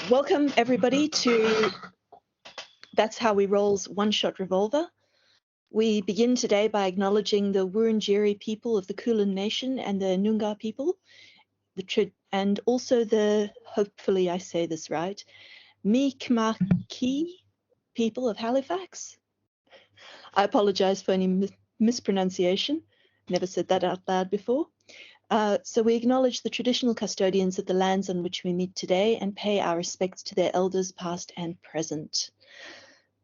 Welcome everybody to That's How We Roll's One-Shot Revolver. We begin today by acknowledging the Wurundjeri people of the Kulin Nation and the Noongar people, and also the, hopefully I say this right, Mi'kmaq people of Halifax. I apologize for any mispronunciation. Never said that out loud before. So we acknowledge the traditional custodians of the lands on which we meet today and pay our respects to their elders past and present.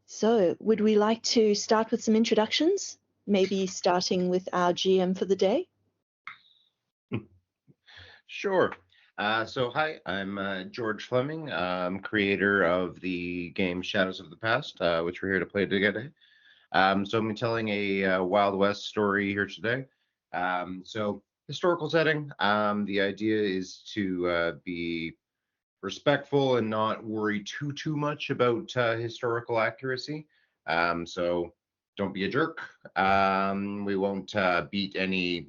So would we like to start with some introductions? Maybe starting with our GM for the day? Sure. So hi, I'm George Fleming. I'm creator of the game Shadows of the Past, which we're here to play together. So I'm telling a Wild West story here today. So historical setting. The idea is to be respectful and not worry too much about historical accuracy. So don't be a jerk. We won't beat any,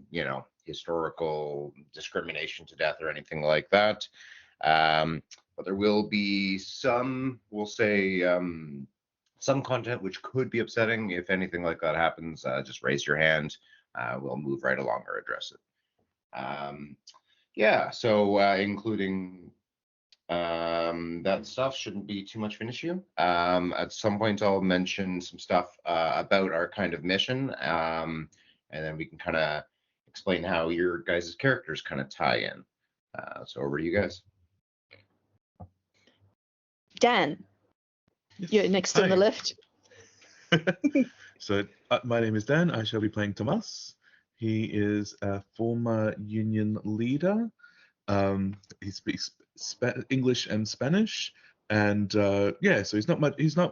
historical discrimination to death or anything like that. But there will be some, we'll say, some content which could be upsetting. If anything like that happens, just raise your hand. We'll move right along or address it. So including that stuff shouldn't be too much of an issue. At some point, I'll mention some stuff about our kind of mission, and then we can kind of explain how your guys' characters kind of tie in. So over to you guys. Dan, you're next on the left. So my name is Dan. I shall be playing Tomas. He is a former union leader. He speaks English and Spanish, and so he's not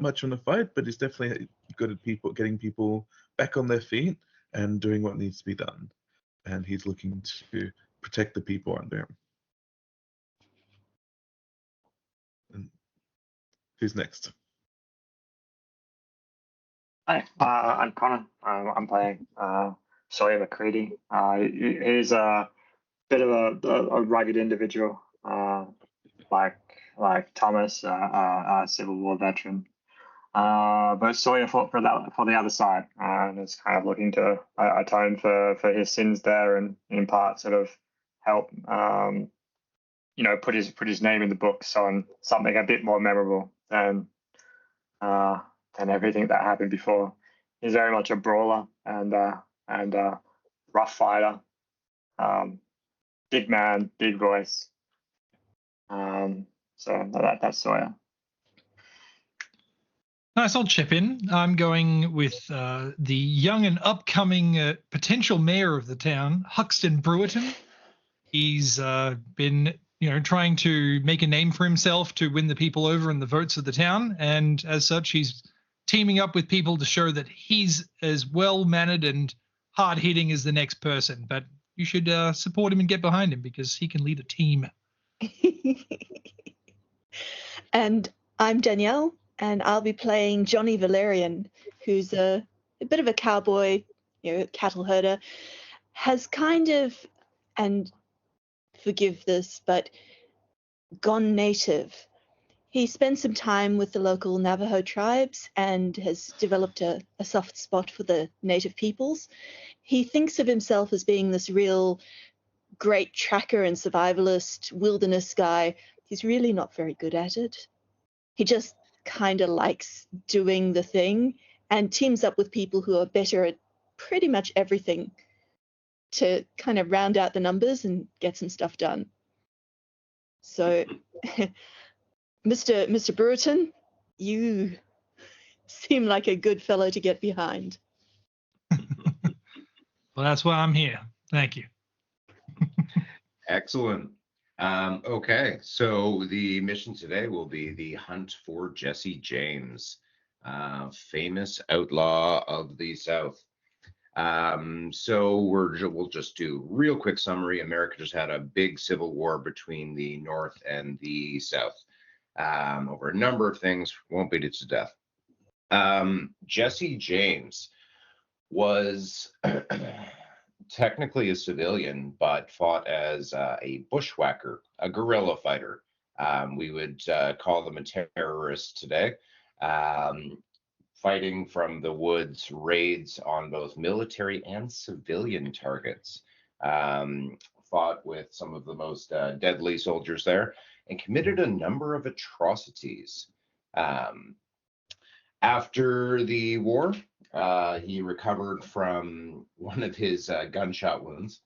much on the fight, but he's definitely good at getting people back on their feet and doing what needs to be done. And he's looking to protect the people under him. And who's next? Hi, I'm Connor. I'm playing Sawyer McCready. He's a bit of a rugged individual, like Thomas, a Civil War veteran. But Sawyer fought for the other side, and is kind of looking to atone for his sins there, and in part sort of help, put his name in the books on something a bit more memorable than everything that happened before. He's very much a brawler and rough fighter, big man, big voice. So that's Sawyer. Nice, I'll chip in. I'm going with the young and upcoming potential mayor of the town, Huxton Brewerton. He's been, trying to make a name for himself to win the people over in the votes of the town, and as such, he's teaming up with people to show that he's as well-mannered and hard-hitting as the next person. But you should support him and get behind him because he can lead a team. And I'm Danielle, and I'll be playing Johnny Valerian, who's a bit of a cowboy, cattle herder, has kind of, and forgive this, but gone native. He spent some time with the local Navajo tribes and has developed a soft spot for the native peoples. He thinks of himself as being this real great tracker and survivalist wilderness guy. He's really not very good at it. He just kind of likes doing the thing and teams up with people who are better at pretty much everything to kind of round out the numbers and get some stuff done. So Mr. Brewerton, you seem like a good fellow to get behind. Well, that's why I'm here. Thank you. Excellent. Okay, so the mission today will be the hunt for Jesse James, famous outlaw of the South. So we'll just do real quick summary. America just had a big civil war between the North and the South over a number of things. Won't beat it to death. Jesse James was technically a civilian, but fought as a bushwhacker, a guerrilla fighter We would call them a terrorist today. Fighting from the woods raids on both military and civilian targets. Fought with some of the most deadly soldiers there and committed a number of atrocities. After the war, he recovered from one of his gunshot wounds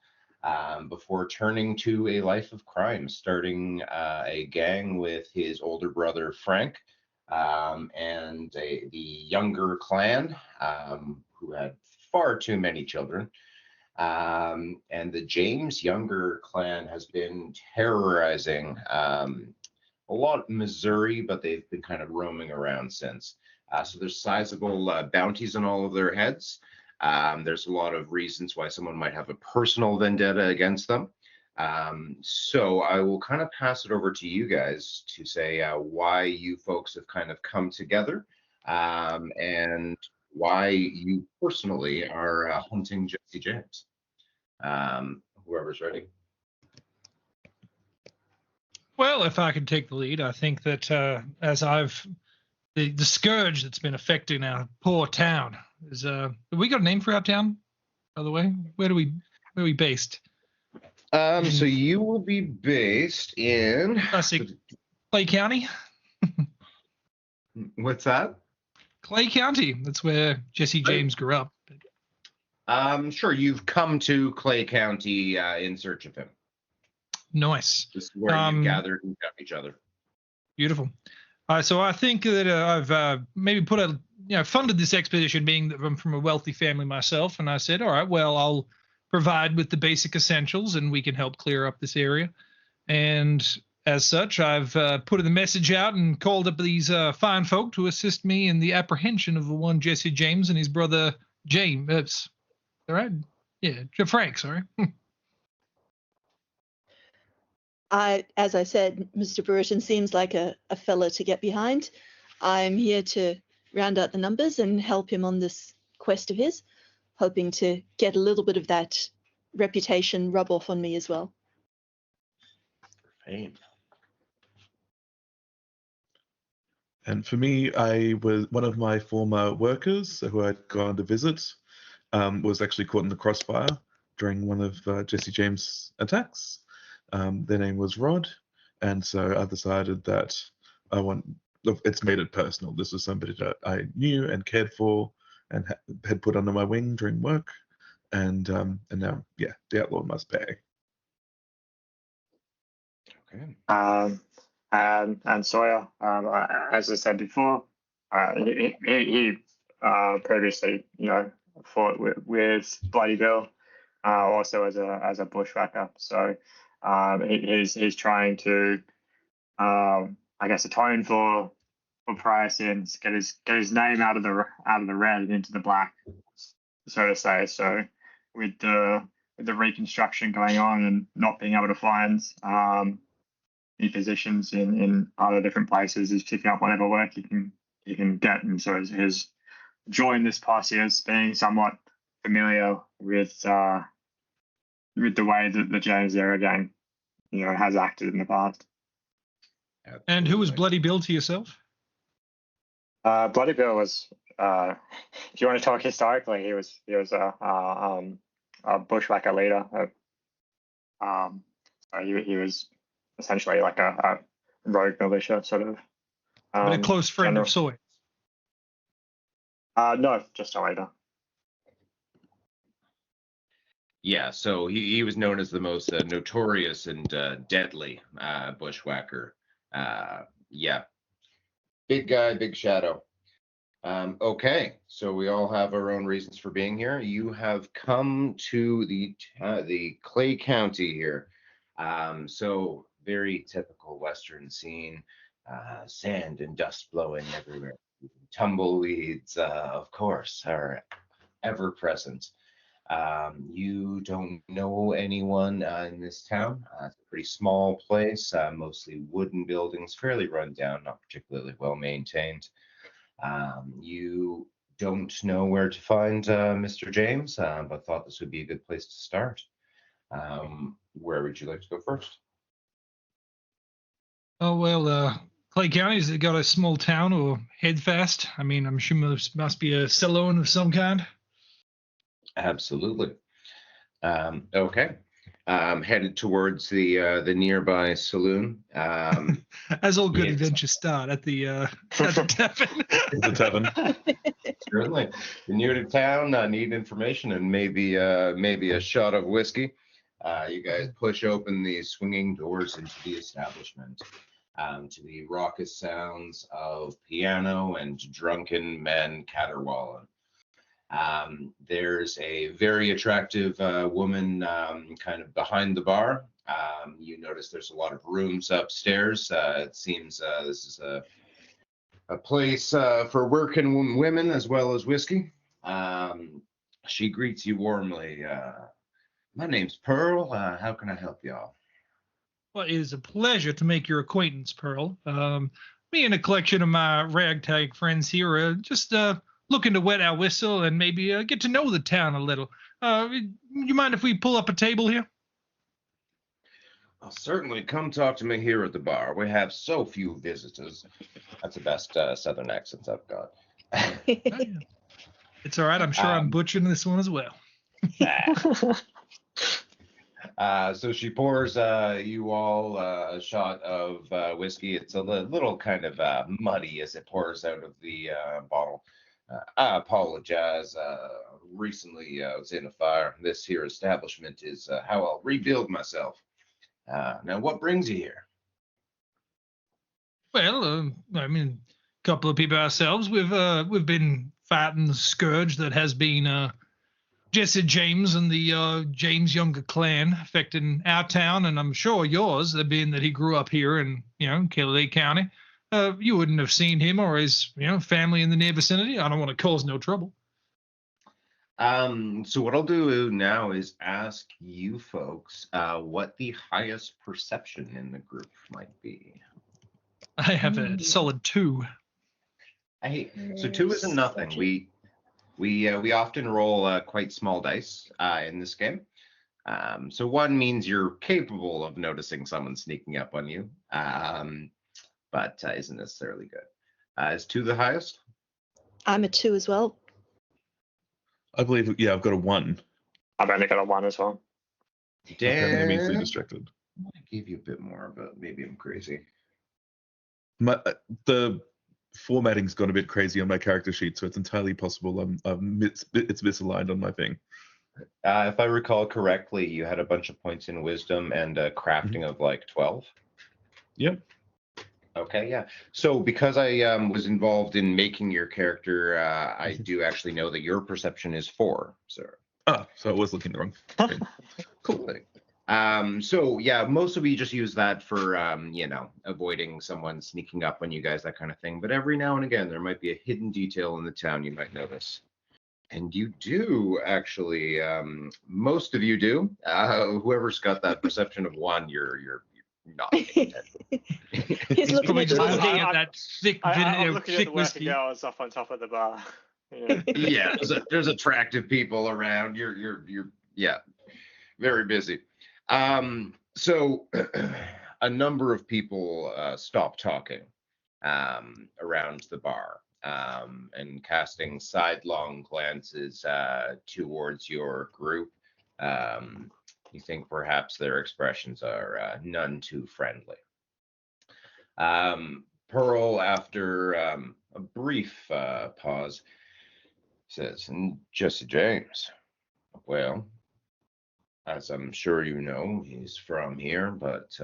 before turning to a life of crime, starting a gang with his older brother Frank and the younger clan, who had far too many children. And the James Younger clan has been terrorizing a lot in Missouri, but they've been kind of roaming around since. So there's sizable bounties on all of their heads. There's a lot of reasons why someone might have a personal vendetta against them. So I will kind of pass it over to you guys to say why you folks have kind of come together and why you personally are hunting Jesse James. Whoever's ready. Well, if I could take the lead, I think that as I've the scourge that's been affecting our poor town is have we got a name for our town, by the way? Where are we based? So you will be based in Clay County. What's that? Clay County. That's where Jesse James grew up. Sure, you've come to Clay County in search of him. Nice. This is where you gathered and found each other. Beautiful. So I think that I've maybe funded this expedition, being that I'm from a wealthy family myself, and I said, all right, well, I'll provide with the basic essentials, and we can help clear up this area. And as such, I've put the message out and called up these fine folk to assist me in the apprehension of the one Jesse James and his brother James. All right? Yeah, Frank, sorry. As I said, Mr. Brereton seems like a fella to get behind. I'm here to round out the numbers and help him on this quest of his, hoping to get a little bit of that reputation rub off on me as well. Fame. And for me, I was one of my former workers who I'd gone to visit, was actually caught in the crossfire during one of Jesse James' attacks. Their name was Rod, and so I decided that it's made it personal. This was somebody that I knew and cared for and had put under my wing during work, and now, yeah, the outlaw must pay. Okay. And Sawyer, as I said before, he previously, fought with Bloody Bill, also as a bushwhacker. So he's trying to, I guess, atone for prior sins, get his name out of the red and into the black, so to say. So with the reconstruction going on and not being able to find new positions in other different places, he's picking up whatever work he can get, and so he's joined this posse as being somewhat familiar with the way that the James Era gang, has acted in the past. Absolutely. And who was Bloody Bill to yourself? Bloody Bill was, if you want to talk historically, he was a bushwhacker leader. So he was essentially like a rogue militia sort of. But a close friend of Sawyer. No, just a leader. Yeah, so he was known as the most notorious and deadly bushwhacker. Yeah, big guy, big shadow. Okay, so we all have our own reasons for being here. You have come to the Clay County here. So very typical Western scene, sand and dust blowing everywhere. Tumbleweeds, of course, are ever present. You don't know anyone in this town. It's a pretty small place, mostly wooden buildings, fairly run down, not particularly well maintained. You don't know where to find Mr. James, but thought this would be a good place to start. Where would you like to go first? Oh, well, Clay County's got a small town or head fast. I mean, I'm sure there must be a saloon of some kind. Absolutely. Okay. Headed towards the nearby saloon. As all good Yes. adventures start at the tavern. The tavern. Certainly. You're new to town, need information and maybe a shot of whiskey. You guys push open the swinging doors into the establishment to the raucous sounds of piano and drunken men caterwauling. There's a very attractive woman kind of behind the bar. You notice there's a lot of rooms upstairs. It seems this is a place for working women as well as whiskey. She greets you warmly. My name's Pearl. How can I help y'all? Well, it is a pleasure to make your acquaintance, Pearl. Me and a collection of my ragtag friends here are just looking to wet our whistle and maybe get to know the town a little. You mind if we pull up a table here? Well, certainly come talk to me here at the bar. We have so few visitors. That's the best southern accents I've got. Oh, yeah. It's all right. I'm sure I'm butchering this one as well. So she pours you all a shot of whiskey. It's a little kind of muddy as it pours out of the bottle. I apologize. Recently I was in a fire. This here establishment is how I'll rebuild myself. Now, what brings you here? Well, I mean, a couple of people ourselves. We've been fighting the scourge that has been Jesse James and the James Younger clan affecting our town, and I'm sure yours, being that he grew up here in Kelly County. You wouldn't have seen him or his family in the near vicinity. I don't want to cause no trouble. So what I'll do now is ask you folks what the highest perception in the group might be. I have a solid 2. So 2 isn't nothing. We often roll quite small dice in this game. So 1 means you're capable of noticing someone sneaking up on you, but isn't necessarily good. Is 2 the highest? I'm a 2 as well. I believe, yeah, I've got a 1. I've only got a 1 as well. Okay, I'm easily Damn. distracted. I gave you a bit more, but maybe I'm crazy. The formatting's gone a bit crazy on my character sheet, so it's entirely possible it's misaligned on my thing. If I recall correctly, you had a bunch of points in wisdom and crafting of like 12. Yep. Okay, yeah. So because I was involved in making your character, I do actually know that your perception is 4, sir. Ah, so I was looking wrong. Okay. Cool thing. So yeah, most of you just use that for avoiding someone sneaking up on you guys, that kind of thing. But every now and again, there might be a hidden detail in the town you might notice. And you do actually, most of you do. Whoever's got that perception of 1, you're not paying attention. He's looking Probably at just you. looking at that thick, I'm looking at the thick working whiskey. girls up on top of the bar. Yeah. Yeah, there's attractive people around. You're very busy. So a number of people stop talking around the bar and casting sidelong glances towards your group. You think perhaps their expressions are none too friendly. Pearl, after a brief pause, says, Jesse James, well, as I'm sure you know, he's from here, but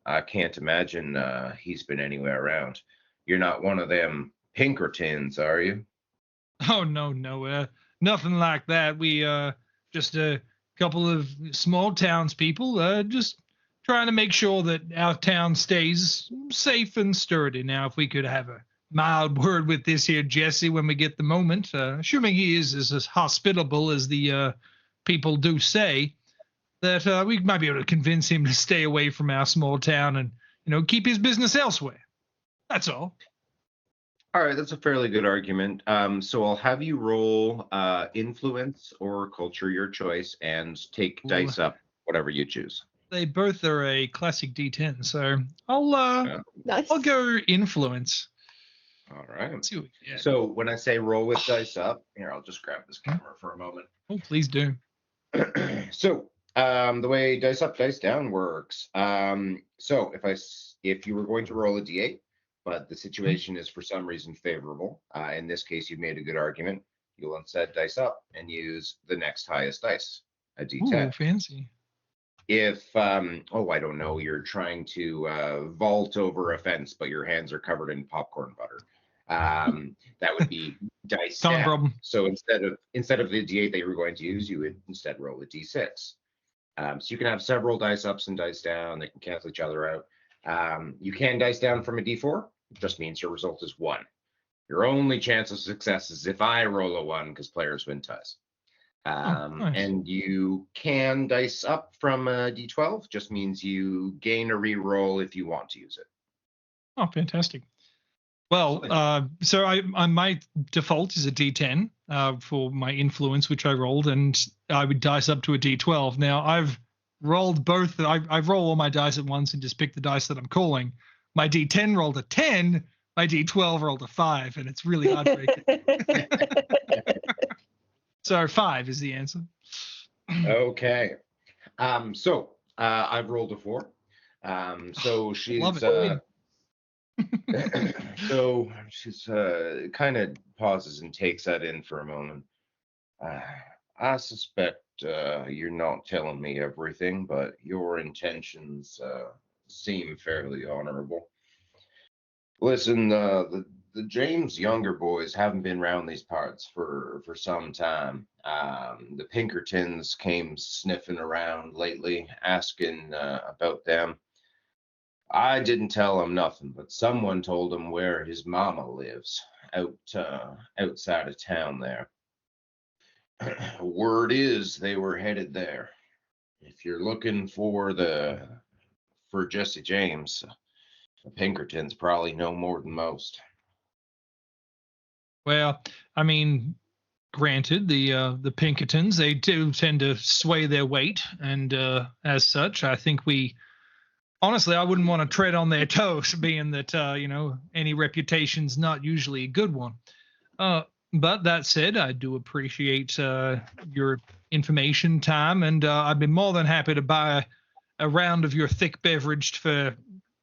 I can't imagine he's been anywhere around. You're not one of them Pinkertons, are you? Oh, no, nothing like that. We just a couple of small townspeople, just trying to make sure that our town stays safe and sturdy. Now, if we could have a mild word with this here Jesse when we get the moment, assuming he is as hospitable as the people do say, that we might be able to convince him to stay away from our small town and keep his business elsewhere. That's all. All right, that's a fairly good argument. So I'll have you roll influence or culture, your choice, and take dice up, whatever you choose. They both are a classic D10, so I'll Nice. I'll go influence. All right. Let's see what we get. So when I say roll with dice up, here, I'll just grab this camera for a moment. Oh, please do. So the way dice up, dice down works. So if you were going to roll a d8, but the situation is for some reason favorable, in this case, you've made a good argument. You'll instead dice up and use the next highest dice, a d10. Ooh, fancy. If I don't know, you're trying to vault over a fence, but your hands are covered in popcorn butter. That would be dice Not a down. problem. So instead of the d8 that you were going to use, you would instead roll a d6. So you can have several dice ups and dice down. They can cancel each other out. You can dice down from a d4. It just means your result is 1. Your only chance of success is if I roll a 1, because players win ties. Nice. And you can dice up from a d12. Just means you gain a re-roll if you want to use it. Oh, fantastic. Well, so I my default is a D10 for my influence, which I rolled, and I would dice up to a D12. Now I've rolled both. I roll all my dice at once and just pick the dice that I'm calling. My D10 rolled a 10. My D12 rolled a 5, and it's really heartbreaking. So 5 is the answer. Okay. So I've rolled a 4. So she's Love it. so she's kind of pauses and takes that in for a moment. I suspect you're not telling me everything, but your intentions seem fairly honorable. Listen, the James Younger boys haven't been around these parts for some time. The Pinkertons came sniffing around lately, asking about them. I didn't tell him nothing, but someone told him where his mama lives, outside of town there. Word is they were headed there. If you're looking for Jesse James, the Pinkertons probably know more than most. Well, I mean, granted, the Pinkertons, they do tend to sway their weight, and as such, I think honestly, I wouldn't want to tread on their toes, being that any reputation's not usually a good one. But that said, I do appreciate your information time, and I'd be more than happy to buy a round of your thick beverage for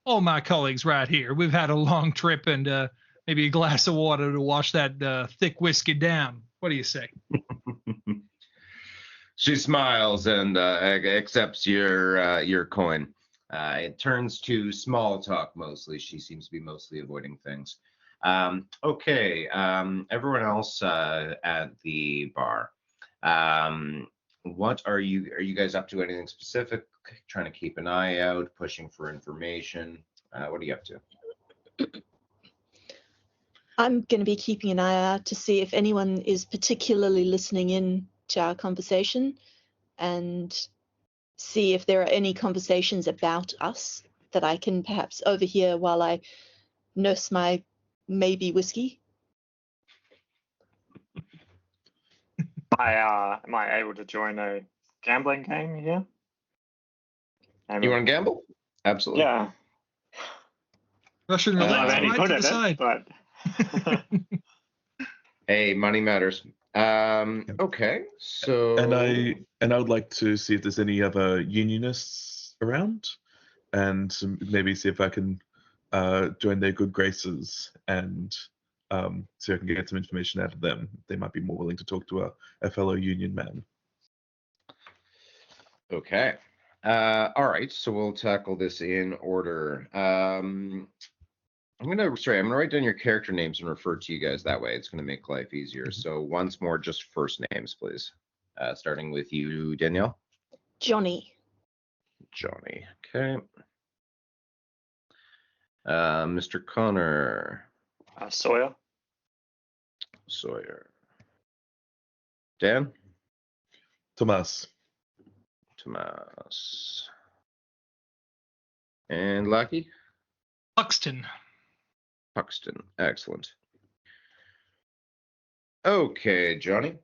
all my colleagues right here. We've had a long trip, and maybe a glass of water to wash that thick whiskey down. What do you say? She smiles and accepts your coin. It turns to small talk mostly. She seems to be mostly avoiding things. Okay, everyone else at the bar. What are you guys up to? Anything specific? Trying to keep an eye out, pushing for information? What are you up to? I'm going to be keeping an eye out to see if anyone is particularly listening in to our conversation and see if there are any conversations about us that I can perhaps overhear while I nurse my maybe whiskey. Am I able to join a gambling game here? You want to gamble? Absolutely. Yeah. Russian I'm roulette, not any right good to at the side. it, but Hey, money matters. Okay, so And I would like to see if there's any other unionists around, and maybe see if I can join their good graces and see if I can get some information out of them. They might be more willing to talk to a fellow union man. Okay. All right, so we'll tackle this in order. I'm gonna write down your character names and refer to you guys that way. It's gonna make life easier. So once more, just first names, please. Starting with you, Danielle. Johnny. Johnny. Okay. Mr. Connor. Sawyer. Sawyer. Dan. Tomas. Tomas. And Lucky. Buxton. Puxton. Excellent. Okay, Johnny.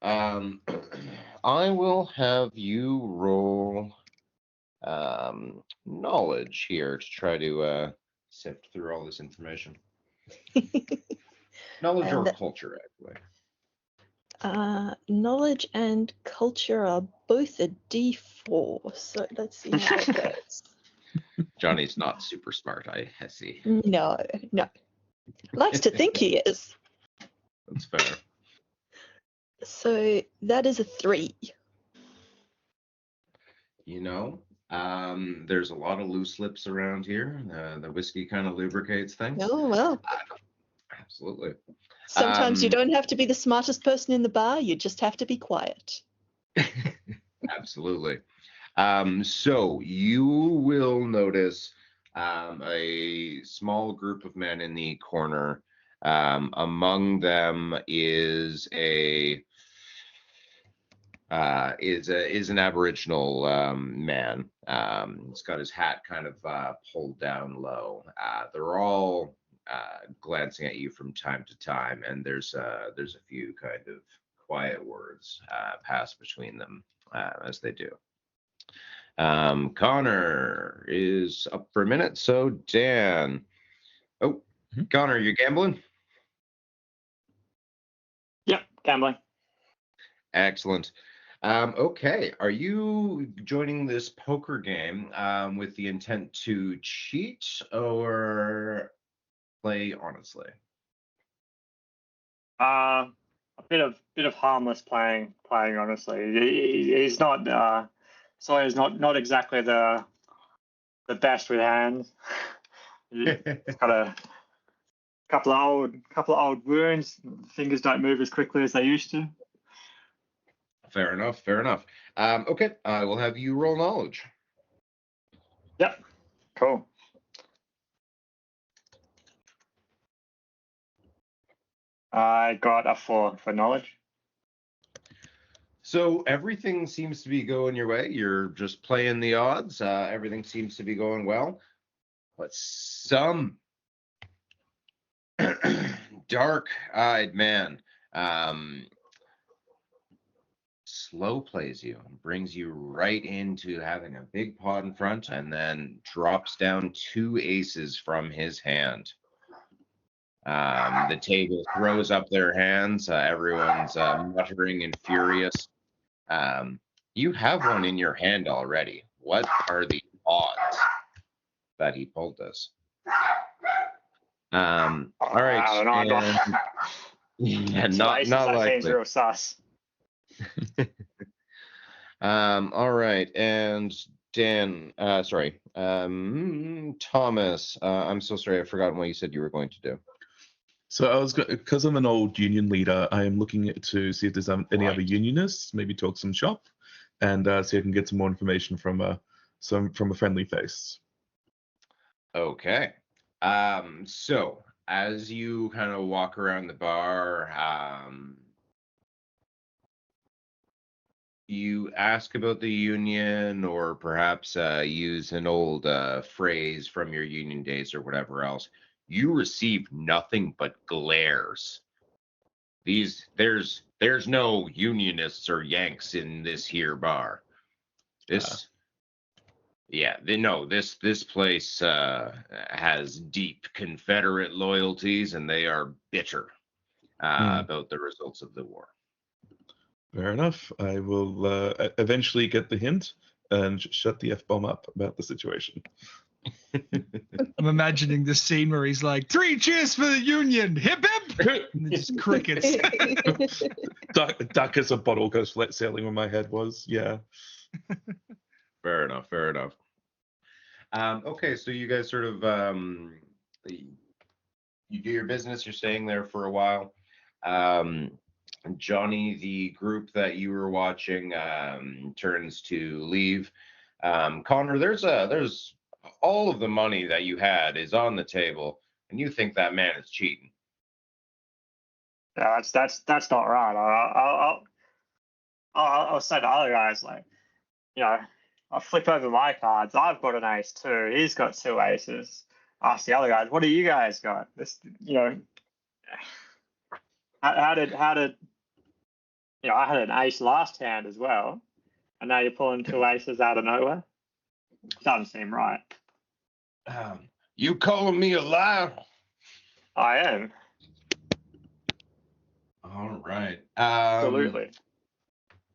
I will have you roll knowledge here to try to sift through all this information. Knowledge or And culture, actually. knowledge and culture are both a D4, so let's see how it goes. Johnny's not super smart, I see. No. Likes to think he is. That's fair. So that is a 3. You know, there's a lot of loose lips around here. The whiskey kind of lubricates things. Oh, well. Absolutely. Sometimes you don't have to be the smartest person in the bar, you just have to be quiet. Absolutely. So you will notice a small group of men in the corner. Among them is an Aboriginal man. He's got his hat kind of pulled down low. They're all glancing at you from time to time, and there's a few kind of quiet words pass between them as they do. Connor is up for a minute, so Dan. Oh, Connor, you gambling? Yep, gambling. Excellent. Okay, are you joining this poker game with the intent to cheat or play honestly? A bit of harmless playing honestly. He's not Sawyer's not exactly the best with hands. He's got a couple of old wounds. Fingers don't move as quickly as they used to. Fair enough. Okay, I will have you roll knowledge. Yep. Cool. I got a 4 for knowledge. So everything seems to be going your way. You're just playing the odds. Everything seems to be going well. But some dark-eyed man slow plays you, brings you right into having a big pot in front, and then drops down 2 aces from his hand. The table throws up their hands. Everyone's muttering and furious. You have one in your hand already. What are the odds that he pulled this? All right. I don't know. Yeah, not likely. Seems real sus. All right, and Dan, Thomas, I'm so sorry, I've forgotten what you said you were going to do. So I was because I'm an old union leader, I am looking to see if there's any other unionists, maybe talk some shop, and see if I can get some more information from a friendly face. Okay. So as you kind of walk around the bar, you ask about the union, or perhaps use an old phrase from your union days or whatever else. You receive nothing but glares. There's no unionists or Yanks in this here bar. This place has deep Confederate loyalties, and they are bitter about the results of the war. Fair enough. I will eventually get the hint and shut the F-bomb up about the situation. I'm imagining this scene where he's like, 3 cheers for the union, hip hip, and it's just crickets. Duck as a bottle goes flat sailing where my head was. Yeah. Fair enough. Okay, so you guys sort of you do your business. You're staying there for a while. Johnny, the group that you were watching, turns to leave. Connor, there's all of the money that you had is on the table, and you think that man is cheating. Yeah, that's not right. I'll say to other guys, like, I flip over my cards. I've got an ace too. He's got 2 aces. Ask the other guys, what do you guys got? This, how did I had an ace last hand as well, and now you're pulling 2 aces out of nowhere. Doesn't seem right. You calling me a liar? I am. All right. Absolutely.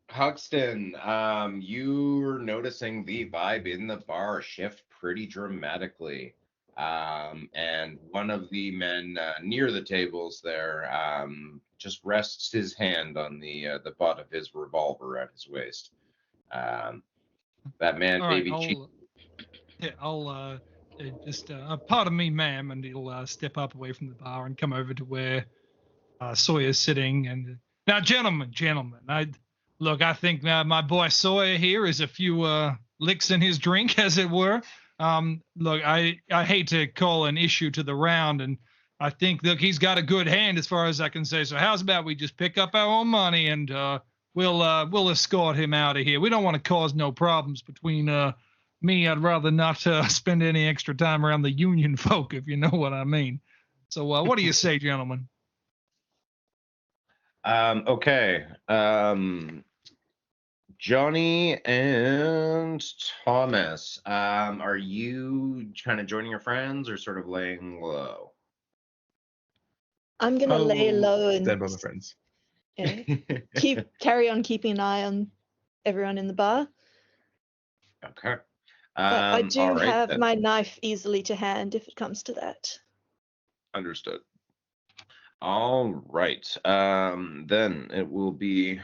Huxton, you're noticing the vibe in the bar shift pretty dramatically. And one of the men near the tables there just rests his hand on the butt of his revolver at his waist. That man All right, maybe I'll just pardon me, ma'am, and he'll step up away from the bar and come over to where Sawyer's sitting. And now, gentlemen, I think my boy Sawyer here is a few licks in his drink, as it were. Look, I hate to call an issue to the round, and I think, look, he's got a good hand as far as I can say. So how's about we just pick up our own money and we'll escort him out of here. We don't want to cause no problems between me. I'd rather not spend any extra time around the union folk, if you know what I mean. So what do you say, gentlemen? Okay. Johnny and Thomas, are you kind of joining your friends or sort of laying low? I'm gonna lay low and Stand by my friends. yeah, carry on keeping an eye on everyone in the bar. Okay. But I do all right, have then. my knife easily to hand if it comes to that. Understood. All right. Then it will be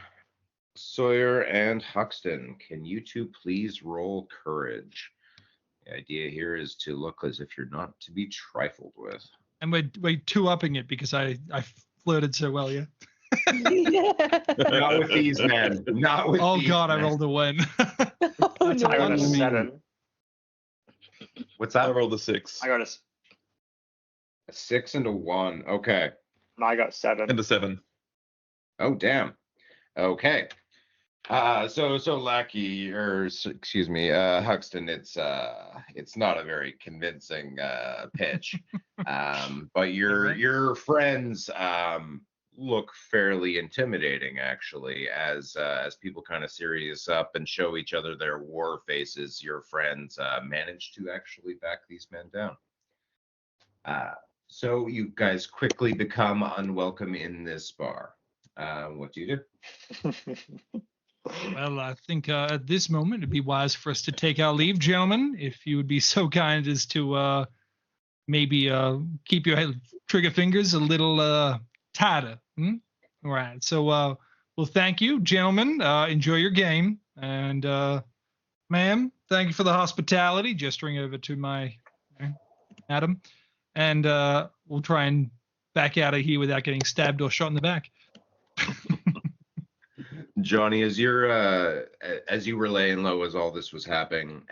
Sawyer and Huxton. Can you two please roll courage? The idea here is to look as if you're not to be trifled with. And we're two-upping it because I flirted so well, yeah? Not with these men. Not with Oh, these God, men. I rolled a 1. Oh, That's no. I got a mean. 7. What's I that? rolled a 6 I got A 6 and a 1. Okay. I got 7. and a 7. Oh, damn. Okay. So Lackey, excuse me, Huxton, it's not a very convincing pitch. But your friends look fairly intimidating, actually, as people kind of serious up and show each other their war faces. Your friends manage to actually back these men down. So you guys quickly become unwelcome in this bar. What do you do? Well, I think at this moment it'd be wise for us to take our leave, gentlemen. If you would be so kind as to maybe keep your trigger fingers a little tighter. All right. So, well, thank you, gentlemen. Enjoy your game. And, ma'am, thank you for the hospitality. Gesturing over to my madam. And we'll try and back out of here without getting stabbed or shot in the back. Johnny, as you were laying low as all this was happening,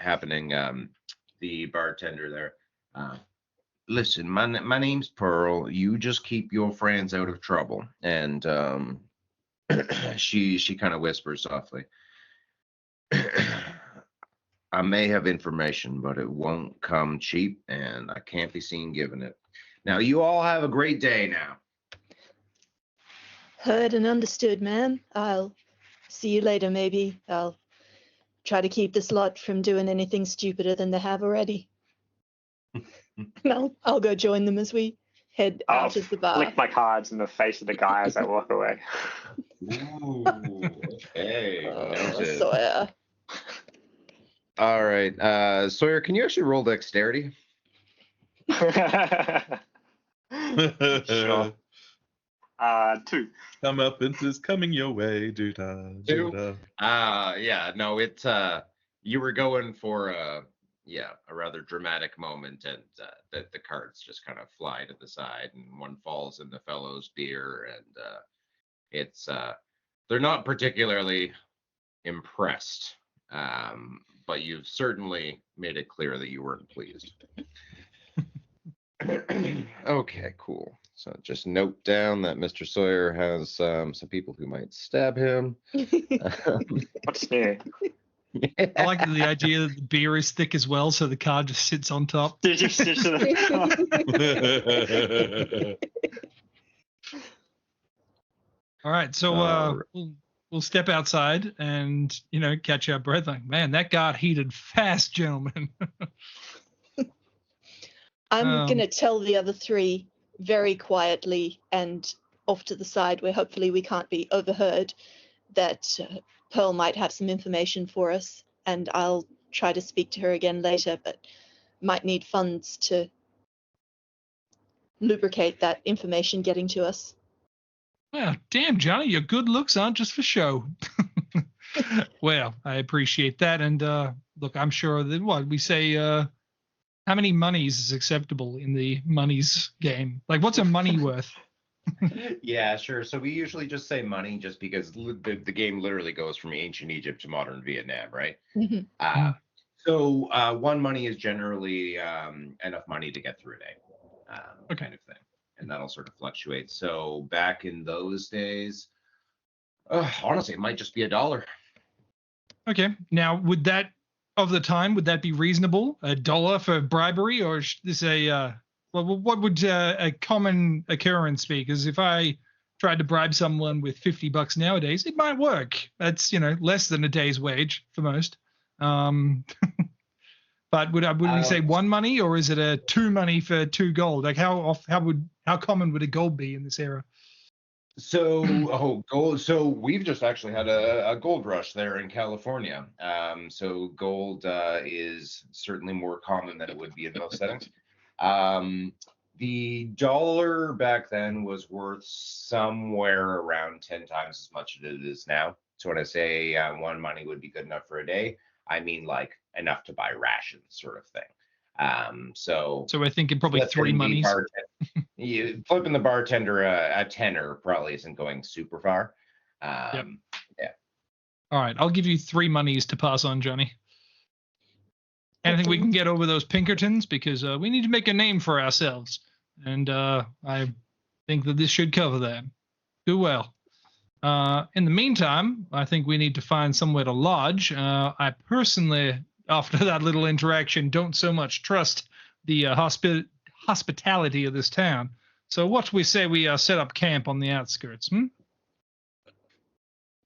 the bartender there, listen, my name's Pearl. You just keep your friends out of trouble. And she kind of whispers softly, I may have information, but it won't come cheap, and I can't be seen giving it. Now, you all have a great day now. Heard and understood, ma'am. I'll see you later, maybe. I'll try to keep this lot from doing anything stupider than they have already. No, I'll go join them as we head out of the bar. Flick my cards in the face of the guy as I walk away. Ooh, okay. Noted. Sawyer. All right. Sawyer, can you actually roll dexterity? Sure. 2. Come up, is coming your way. Doo-da, doo-da. Yeah, no, you were going for a rather dramatic moment, and the cards just kind of fly to the side, and one falls in the fellow's beer, and they're not particularly impressed, but you've certainly made it clear that you weren't pleased. Okay, cool. So just note down that Mr. Sawyer has some people who might stab him. What's new? I like the idea that the beer is thick as well, so the card just sits on top. Did you sit to the All right, so we'll we'll step outside and, catch our breath. Like, man, that got heated fast, gentlemen. I'm going to tell the other three very quietly and off to the side where hopefully we can't be overheard that Pearl might have some information for us, and I'll try to speak to her again later, but might need funds to lubricate that information getting to us. Well, damn, Johnny, your good looks aren't just for show. Well, I appreciate that. And look, I'm sure that what we say, how many monies is acceptable in the monies game? Like, what's a money worth? Yeah, sure. So we usually just say money just because the game literally goes from ancient Egypt to modern Vietnam, right? Mm-hmm. So 1 money is generally enough money to get through a day, kind of thing. And that'll sort of fluctuate. So back in those days, honestly, it might just be $1. Okay. Now, would that be reasonable? $1 for bribery, or is this what would a common occurrence be? Because if I tried to bribe someone with $50 nowadays, it might work. That's less than a day's wage for most. But would we say 1 money, or is it a 2 money for 2 gold? Like how common would a gold be in this era? So gold. So we've just actually had a gold rush there in California. So gold is certainly more common than it would be in most settings. The dollar back then was worth somewhere around 10 times as much as it is now. So when I say 1 money would be good enough for a day, I mean like enough to buy rations, sort of thing. So we're thinking probably 3 monies. Flipping the bartender a tenner probably isn't going super far. Yep. Yeah. All right, I'll give you 3 monies to pass on, Johnny. And I think we can get over those Pinkertons because we need to make a name for ourselves. And I think that this should cover that. Do well. In the meantime, I think we need to find somewhere to lodge. I personally, after that little interaction, don't so much trust the hospitality of this town. So what we say we set up camp on the outskirts,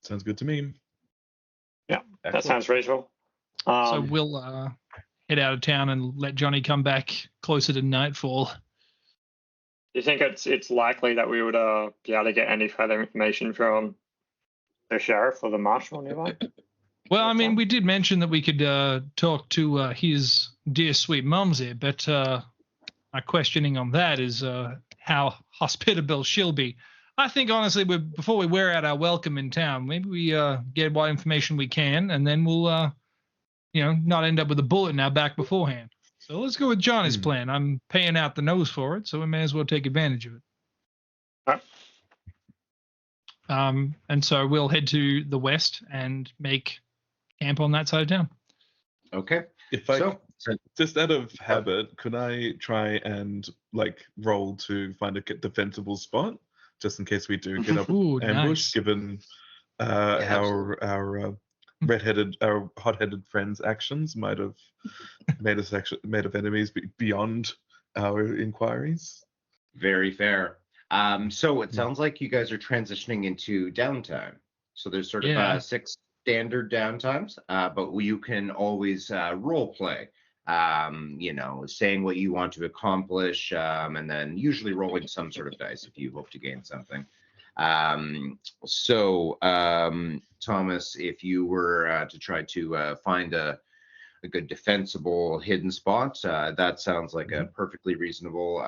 Sounds good to me. Yeah, that sounds reasonable. So we'll head out of town and let Johnny come back closer to nightfall. Do you think it's likely that we would be able to get any further information from the sheriff or the marshal nearby? Well, I mean, we did mention that we could talk to his dear sweet mumsy, but my questioning on that is how hospitable she'll be. I think, honestly, before we wear out our welcome in town, maybe we get what information we can, and then we'll, not end up with a bullet in our back beforehand. So let's go with Johnny's plan. I'm paying out the nose for it, so we may as well take advantage of it. All right. And so we'll head to the west and make camp on that side of town. Okay. Just out of habit, could I try and roll to find a defensible spot, just in case we do get up ambush, nice. Given how our our hot-headed friends' actions might have made of enemies beyond our inquiries. Very fair. So it sounds like you guys are transitioning into downtime. So there's sort of 6 standard downtimes, but you can always role play. Saying what you want to accomplish, and then usually rolling some sort of dice if you hope to gain something. Thomas, if you were to try to find a good defensible hidden spot, that sounds like a perfectly reasonable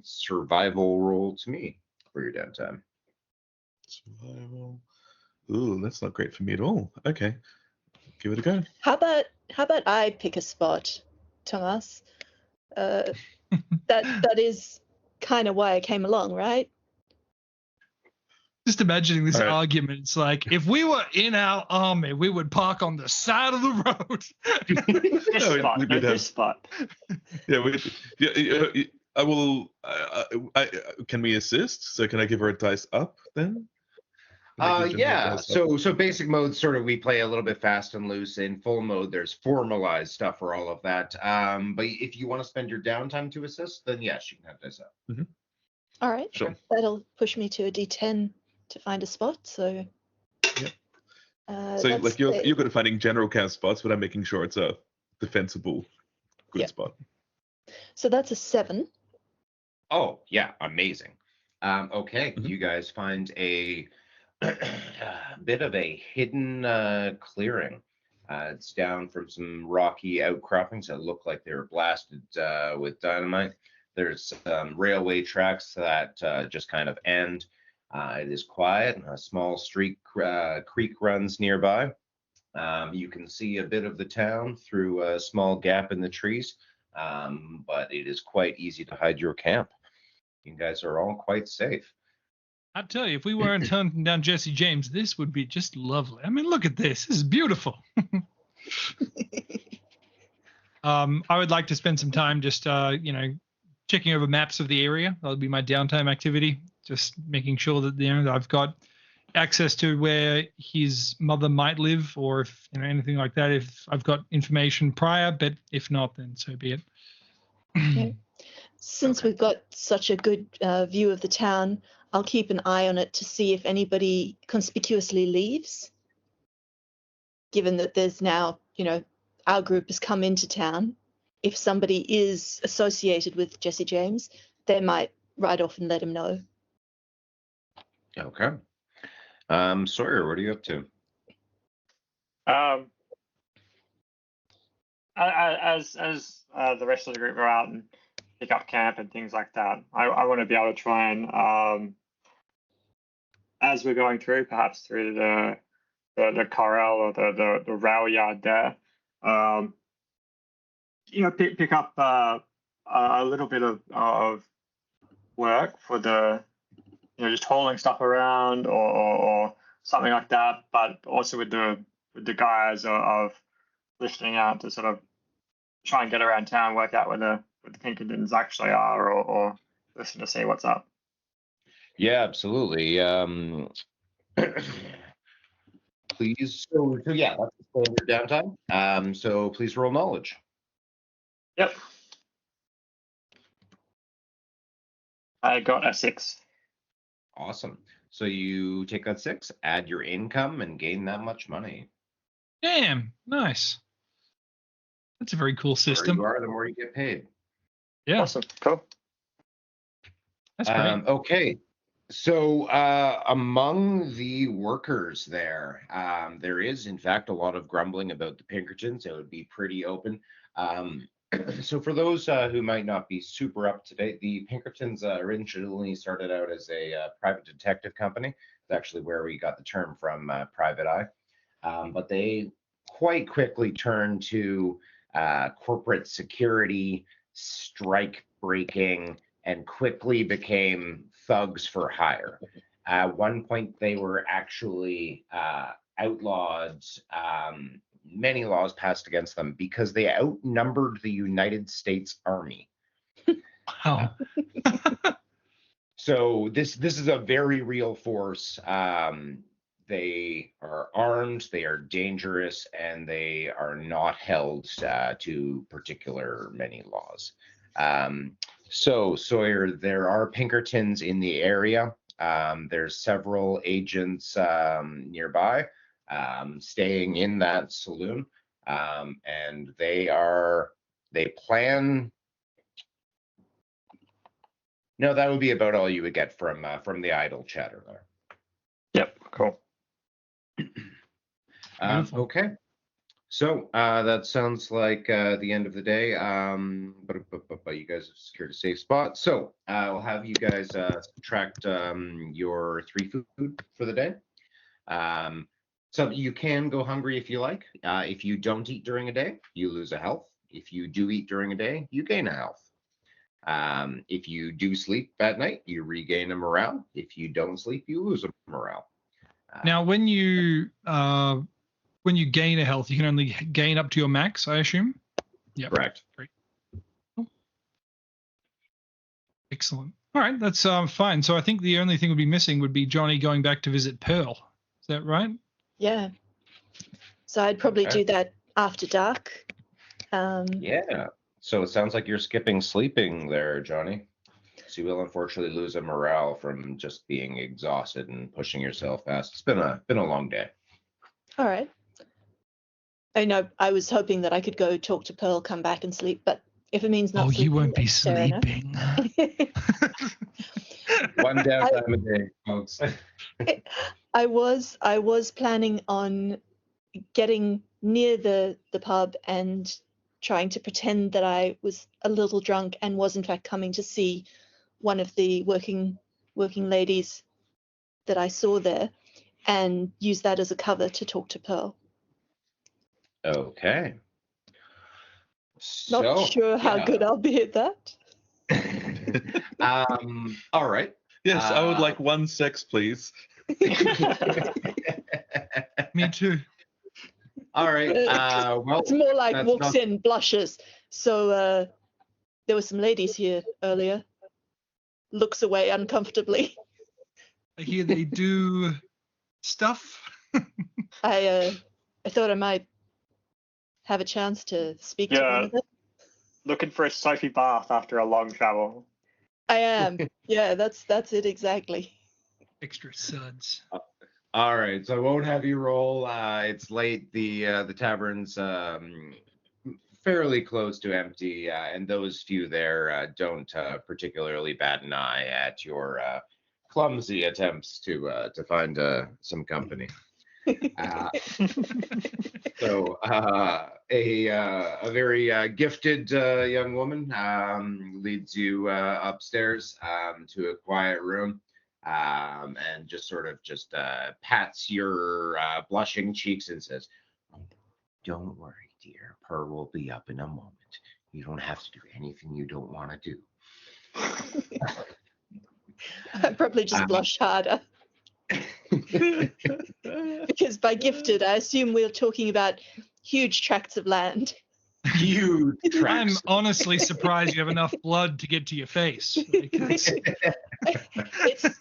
survival roll to me for your downtime. Survival. Ooh, that's not great for me at all. Okay, give it a go. How about I pick a spot, Thomas? That is kind of why I came along, right? Just imagining this argument. It's like, if we were in our army, we would park on the side of the road. This spot. Yeah, I will. Can we assist? So can I give her a dice up then? Yeah. So basic mode, sort of, we play a little bit fast and loose. In full mode, there's formalized stuff for all of that. But if you want to spend your downtime to assist, then yes, you can have dice up. Mm-hmm. All right. Sure. That'll push me to a D10 to find a spot. So. Yep. So that's like you're good at finding general camp spots, but I'm making sure it's a defensible good Yeah. spot. So that's a 7. Oh, yeah, amazing. Okay, Mhm. you guys find a bit of a hidden clearing. It's down from some rocky outcroppings that look like they were blasted with dynamite. There's railway tracks that just kind of end. It is quiet, and a small creek runs nearby. You can see a bit of the town through a small gap in the trees, but it is quite easy to hide your camp. You guys are all quite safe. I tell you, if we weren't hunting down Jesse James, this would be just lovely. I mean, look at this. This is beautiful. I would like to spend some time just, checking over maps of the area. That would be my downtime activity. Just making sure that, I've got access to where his mother might live, or if, anything like that, if I've got information prior, but if not, then so be it. Yeah. Since we've got such a good view of the town, I'll keep an eye on it to see if anybody conspicuously leaves. Given that there's now, our group has come into town, if somebody is associated with Jesse James, they might ride off and let him know. Okay. Sawyer, what are you up to? As the rest of the group are out and pick up camp and things like that, I want to be able to try and, as we're going through, perhaps through the corral or the rail yard there, pick up a little bit of work for the, just hauling stuff around or something like that, but also with the guys of lifting out to sort of try and get around town, work out where the Pinkertons actually are, or listen to see what's up. Yeah, absolutely. Please. So yeah, that's the standard downtime. So please roll knowledge. Yep. I got a 6. Awesome. So you take that 6, add your income, and gain that much money. Damn, nice. That's a very cool system. The more you are, the more you get paid. Yeah. Awesome. Cool. That's great. Okay. So among the workers there, there is, in fact, a lot of grumbling about the Pinkertons. It would be pretty open. So for those who might not be super up to date, the Pinkertons originally started out as a private detective company. It's actually where we got the term from, Private Eye. But they quite quickly turned to corporate security, strike breaking, and quickly became thugs for hire. At one point, they were actually outlawed. Many laws passed against them because they outnumbered the United States Army. Wow. So this is a very real force. They are armed, they are dangerous, and they are not held to particular many laws. So Sawyer, there are Pinkertons in the area. There's several agents nearby staying in that saloon, and they plan. No, that would be about all you would get from the idle chatter there. Yep. Cool. Okay. So that sounds like the end of the day. But you guys have secured a safe spot. So I'll have you guys subtract your 3 food for the day. So you can go hungry if you like. If you don't eat during a day, you lose a health. If you do eat during a day, you gain a health. If you do sleep at night, you regain a morale. If you don't sleep, you lose a morale. Now, when you gain a health, you can only gain up to your max, I assume? Yeah. Correct. Great. Cool. Excellent. All right, that's fine. So I think the only thing would be missing would be Johnny going back to visit Pearl. Is that right? Yeah. So I'd probably do that after dark. Yeah. So it sounds like you're skipping sleeping there, Johnny. So you will unfortunately lose a morale from just being exhausted and pushing yourself past. It's been a long day. All right. I know I was hoping that I could go talk to Pearl, come back and sleep, but if it means not Oh, sleeping, you won't be that's fair enough. sleeping. One downtime a day, folks. I was planning on getting near the pub and trying to pretend that I was a little drunk and was in fact coming to see one of the working ladies that I saw there, and use that as a cover to talk to Pearl. Okay. Not So, sure how yeah. good I'll be at that. All right. Yes, I would like 1 sex, please. Me too. All right. Well, It's more like that's walks not- in, blushes. So there were some ladies here earlier. Looks away uncomfortably. I hear they do stuff. I thought I might have a chance to speak to one Yeah. of them. Looking for a Sophie Bath after a long travel. I am. Yeah, that's it exactly. Extra suds. All right. So I won't have you roll. It's late. The tavern's fairly close to empty, and those few there don't particularly bat an eye at your clumsy attempts to find some company. So a very gifted young woman leads you upstairs to a quiet room, and just sort of pats your blushing cheeks and says, "Oh, don't worry, dear. Pearl will be up in a moment. You don't have to do anything you don't want to do." I probably just blush harder. Because by gifted, I assume we're talking about huge tracts of land. Huge I'm tracks. honestly surprised you have enough blood to get to your face. Like,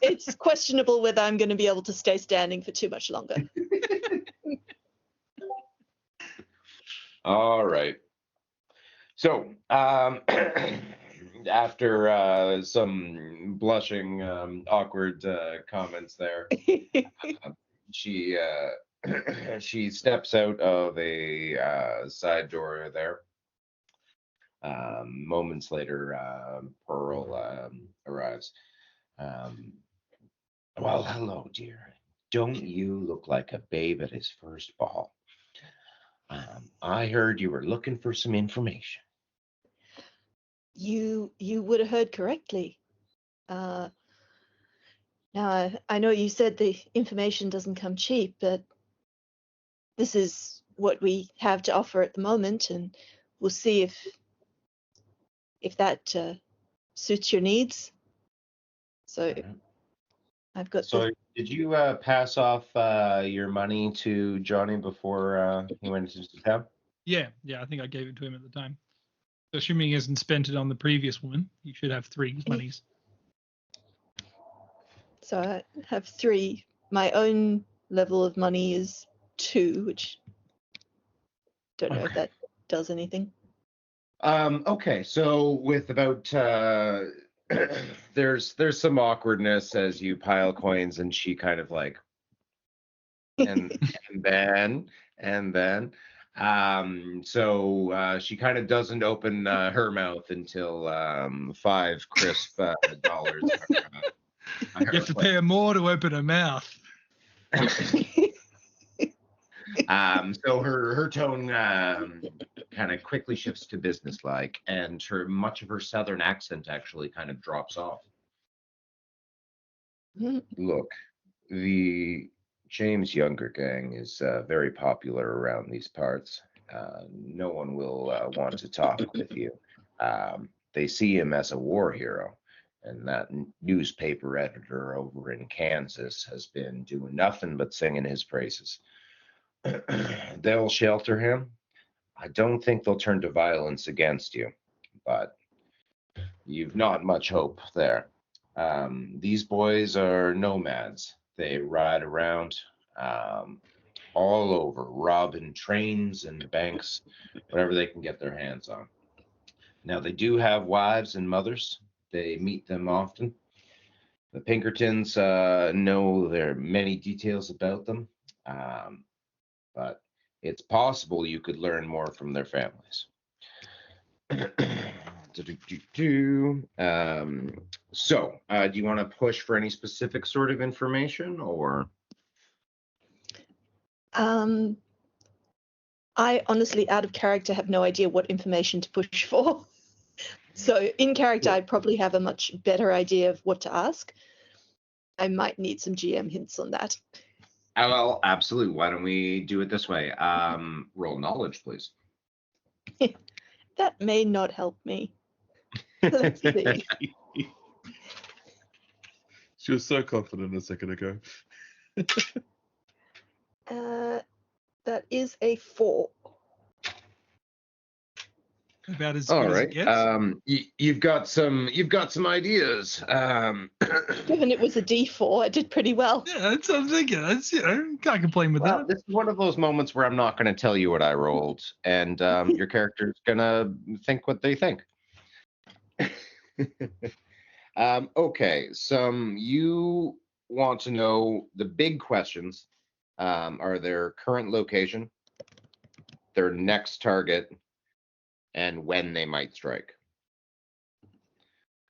It's questionable whether I'm going to be able to stay standing for too much longer. All right. So, after some blushing, awkward comments there, she she steps out of a side door there. Moments later, Pearl arrives. Well, hello, dear. Don't you look like a babe at his first ball? I heard you were looking for some information. You would have heard correctly. Now I know you said the information doesn't come cheap, but this is what we have to offer at the moment, and we'll see if that suits your needs. So I've got So, did you pass off your money to Johnny before he went into town? yeah, I think I gave it to him at the time. So assuming he hasn't spent it on the previous woman, he should have 3 monies. So I have 3. My own level of money is 2, which don't know if that does anything. Okay, so with about there's some awkwardness as you pile coins, and she kind of like, and then so she kind of doesn't open her mouth until 5 crisp dollars. You have to pay her more to open her mouth. So her tone kind of quickly shifts to businesslike, and much of her southern accent actually kind of drops off. Look, the James Younger gang is very popular around these parts. No one will want to talk with you. They see him as a war hero, and that newspaper editor over in Kansas has been doing nothing but singing his praises. They'll shelter him. I don't think they'll turn to violence against you, but you've not much hope there. These boys are nomads. They ride around all over, robbing trains and banks, whatever they can get their hands on. Now, they do have wives and mothers. They meet them often. The Pinkertons know there are many details about them. but it's possible you could learn more from their families. So, do you want to push for any specific sort of information, or? I honestly, out of character, have no idea what information to push for. So in character, Cool. I probably have a much better idea of what to ask. I might need some GM hints on that. Well, absolutely. Why don't we do it this way? Roll knowledge, please. That may not help me. Let's see. She was so confident a second ago. That is a 4. About as All good as it right. gets. You've got some ideas. Given it was a D4, I did pretty well. Yeah, that's what I'm thinking. That's, can't complain with Well, that. this is one of those moments where I'm not going to tell you what I rolled, and your character's gonna think what they think. Okay, you want to know the big questions are their current location, their next target, and when they might strike.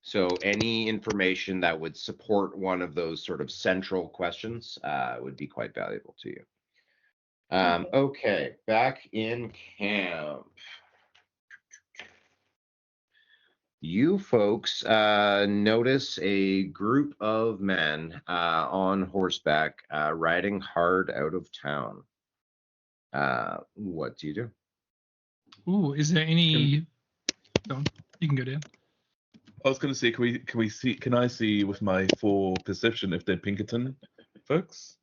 So any information that would support one of those sort of central questions would be quite valuable to you. Okay, back in camp. You folks notice a group of men on horseback riding hard out of town. What do you do? Ooh, is there any? Go on. You can go down. I was going to say, can I see with my 4 perception if they're Pinkerton folks?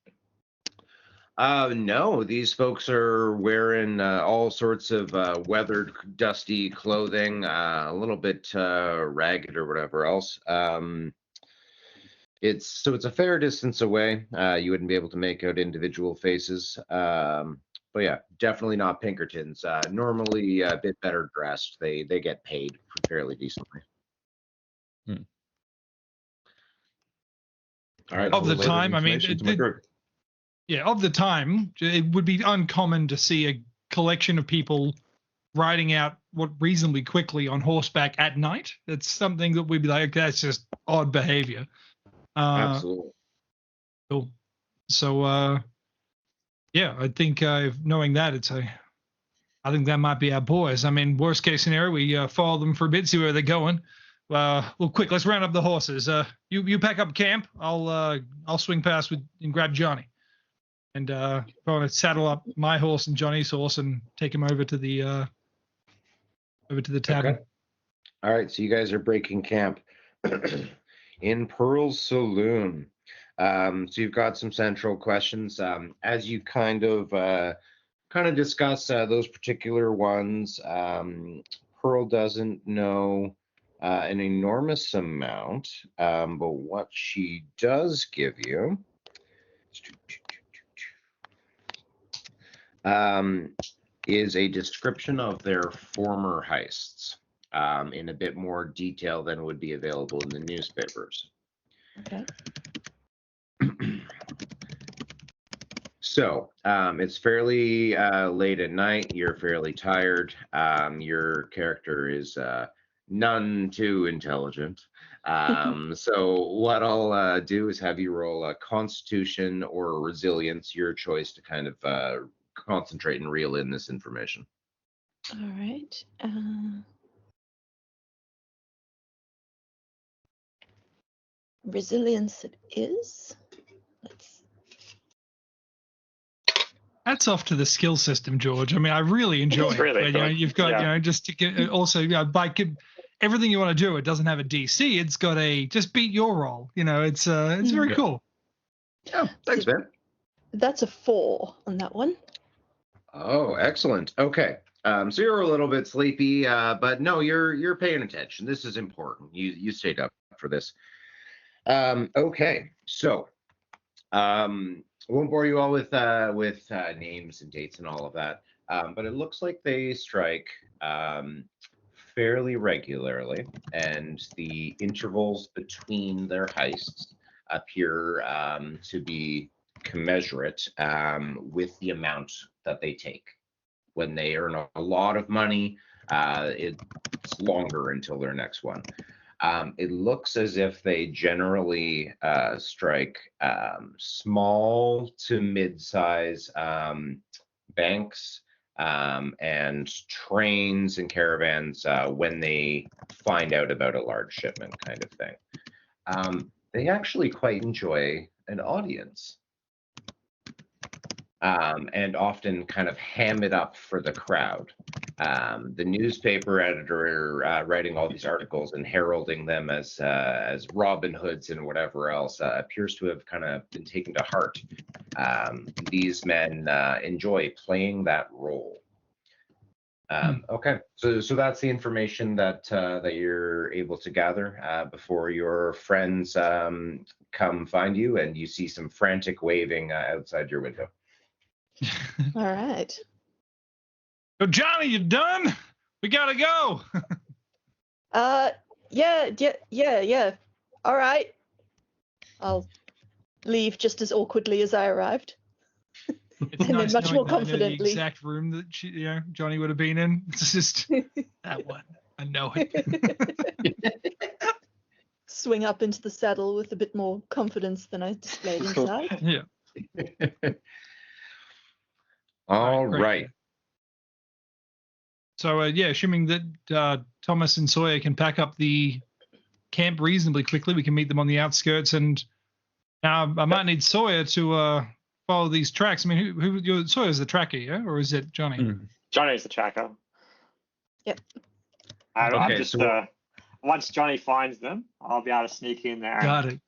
No, these folks are wearing all sorts of weathered, dusty clothing, a little bit ragged or whatever else. It's a fair distance away. You wouldn't be able to make out individual faces. But yeah, definitely not Pinkertons. Normally a bit better dressed. They get paid fairly decently. All right. Of the time, I mean, Information to my group. yeah, of the time, it would be uncommon to see a collection of people riding out reasonably quickly on horseback at night. It's something that we'd be like, that's just odd behavior. Absolutely. Cool. So, yeah, I think knowing that, I think that might be our boys. I mean, worst case scenario, we follow them for a bit, see where they're going. Well, quick, let's round up the horses. You pack up camp. I'll swing past and grab Johnny, and going to saddle up my horse and Johnny's horse and take him over to the tavern. Okay. All right, so you guys are breaking camp in Pearl's Saloon. So you've got some central questions. As you kind of discuss those particular ones, Pearl doesn't know an enormous amount, but what she does give you is a description of their former heists in a bit more detail than would be available in the newspapers. Okay. So it's fairly late at night. You're fairly tired. Your character is none too intelligent. So what I'll do is have you roll a Constitution or a Resilience, your choice to kind of concentrate and reel in this information. All right. Resilience it is. Hats off to the skill system, George. I mean, I really enjoy it. really But, good. you've got, Yeah. just to get also, by everything you want to do, it doesn't have a DC. It's got just beat your roll. It's very cool. Oh, thanks, man. That's a 4 on that one. Oh, excellent. Okay. So you're a little bit sleepy, but no, you're paying attention. This is important. You stayed up for this. Okay. So, I won't bore you all with names and dates and all of that, but it looks like they strike fairly regularly, and the intervals between their heists appear to be commensurate with the amount that they take. When they earn a lot of money, it's longer until their next one. It looks as if they generally strike small to mid-size banks and trains and caravans when they find out about a large shipment kind of thing. They actually quite enjoy an audience and often kind of ham it up for the crowd. The newspaper editor writing all these articles and heralding them as Robin Hoods and whatever else appears to have kind of been taken to heart. These men enjoy playing that role. Okay, so that's the information that you're able to gather before your friends come find you and you see some frantic waving outside your window. All right. So Johnny, you done? We gotta go. Yeah. All right. I'll leave just as awkwardly as I arrived. It's And then nice much knowing more that I know confidently. the exact room that Johnny would have been in. It's just that one. I know it. Swing up into the saddle with a bit more confidence than I displayed inside. Yeah. All Great. right. So assuming that Thomas and Sawyer can pack up the camp reasonably quickly, we can meet them on the outskirts. And now I might need Sawyer to follow these tracks. I mean, Sawyer's the tracker, yeah, or is it Johnny? Johnny's the tracker. Yep. I'm Okay, just so once Johnny finds them, I'll be able to sneak in there. Got it.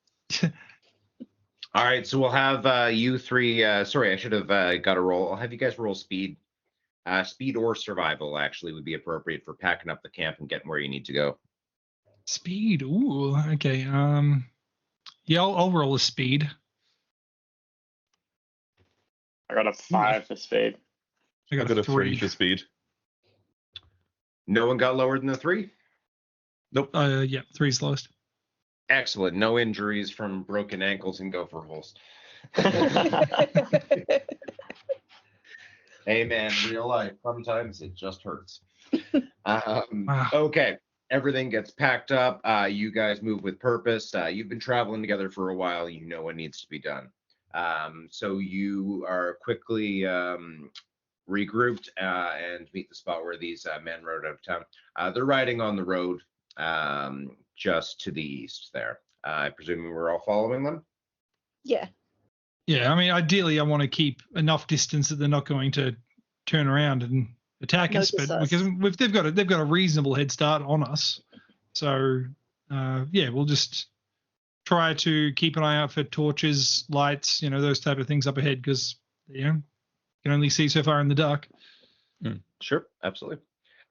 all right, so we'll have you three. Sorry, I should have got a roll. I'll have you guys roll speed. Speed or survival actually would be appropriate for packing up the camp and getting where you need to go. Speed. Ooh, okay. Yeah, I'll roll a speed. I got a 5 for speed. I I've got a 3 for speed. No one got lower than the 3? Nope. Yeah, 3's lowest. Excellent. No injuries from broken ankles and gopher holes. Hey man, real life. Sometimes it just hurts. Wow. Okay, everything gets packed up. You guys move with purpose. You've been traveling together for a while. You know what needs to be done. So you are quickly regrouped and meet the spot where these men rode out of town. They're riding on the road just to the east there. I presume we're all following them? Yeah. Yeah, I mean, ideally, I want to keep enough distance that they're not going to turn around and attack us, Notice but us. because they've got a reasonable head start on us. So yeah, we'll just try to keep an eye out for torches, lights, those type of things up ahead, because you can only see so far in the dark. Sure, absolutely.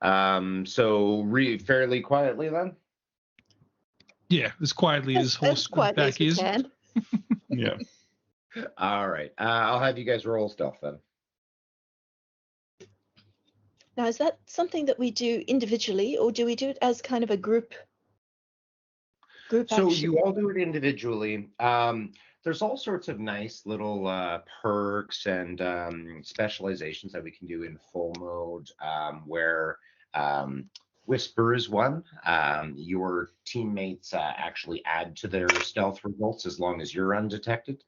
So fairly quietly then? Yeah, as quietly as horse quietly back as we is. can. Yeah. All right. I'll have you guys roll stealth then. Now, is that something that we do individually, or do we do it as kind of a group So action? you all do it individually. There's all sorts of nice little perks and specializations that we can do in full mode, where Whisper is one. Your teammates actually add to their stealth results as long as you're undetected.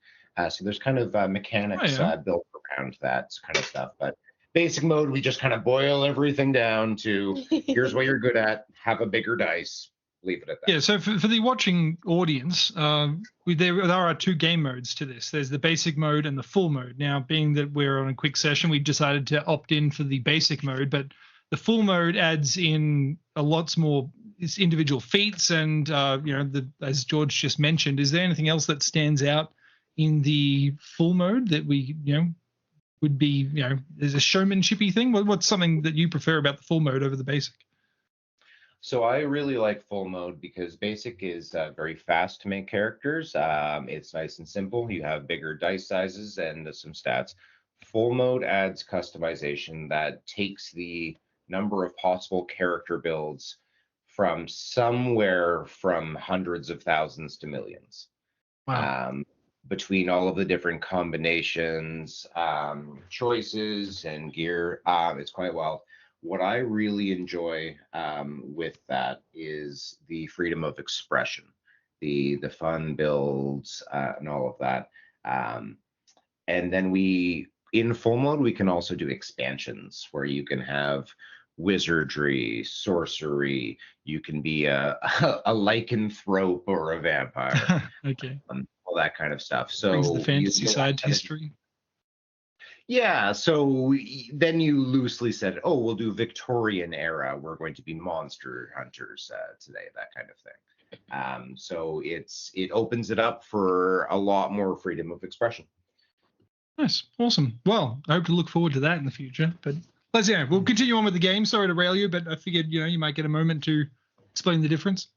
So there's kind of mechanics built around that kind of stuff. But basic mode, we just kind of boil everything down to here's what you're good at, have a bigger dice, leave it at that. Yeah, so for the watching audience, there are 2 game modes to this. There's the basic mode and the full mode. Now, being that we're on a quick session, we decided to opt in for the basic mode, but the full mode adds in a lots more individual feats and, as George just mentioned, is there anything else that stands out in the full mode that we, would be, is a showmanshipy thing? What's something that you prefer about the full mode over the basic? So I really like full mode because basic is very fast to make characters. It's nice and simple. You have bigger dice sizes and some stats. Full mode adds customization that takes the number of possible character builds from somewhere from hundreds of thousands to millions. Wow. between all of the different combinations, choices, and gear. It's quite wild. What I really enjoy with that is the freedom of expression, the fun builds, and all of that. And then in full mode, we can also do expansions where you can have wizardry, sorcery. You can be a lycanthrope or a vampire. Okay. All that kind of stuff. Brings So the fantasy side to history. Yeah, so then you loosely said, oh, we'll do Victorian era. We're going to be monster hunters today, that kind of thing. So it opens it up for a lot more freedom of expression. Nice. Awesome. Well, I hope to look forward to that in the future. But we'll continue on with the game. Sorry to rail you, but I figured, you might get a moment to explain the difference.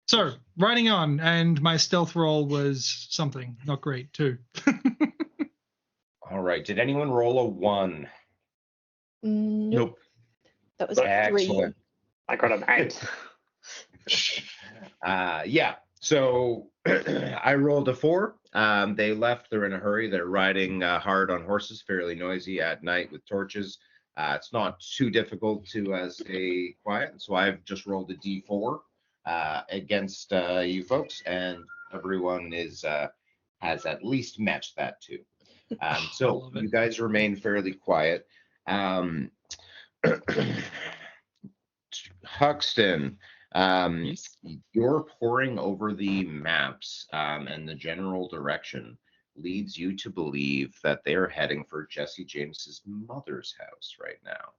So, writing on, and my stealth roll was something. Not great, too. All right. Did anyone roll a 1? Nope. That was excellent. 3. I got an 8. Yeah. So I rolled a 4. They left. They're in a hurry. They're riding hard on horses, fairly noisy at night with torches. It's not too difficult to stay quiet. So I've just rolled a D4 against you folks, and everyone has at least matched that too. So you guys remain fairly quiet. Huxton, Yes. you're poring over the maps, and the general direction leads you to believe that they're heading for Jesse James's mother's house right now.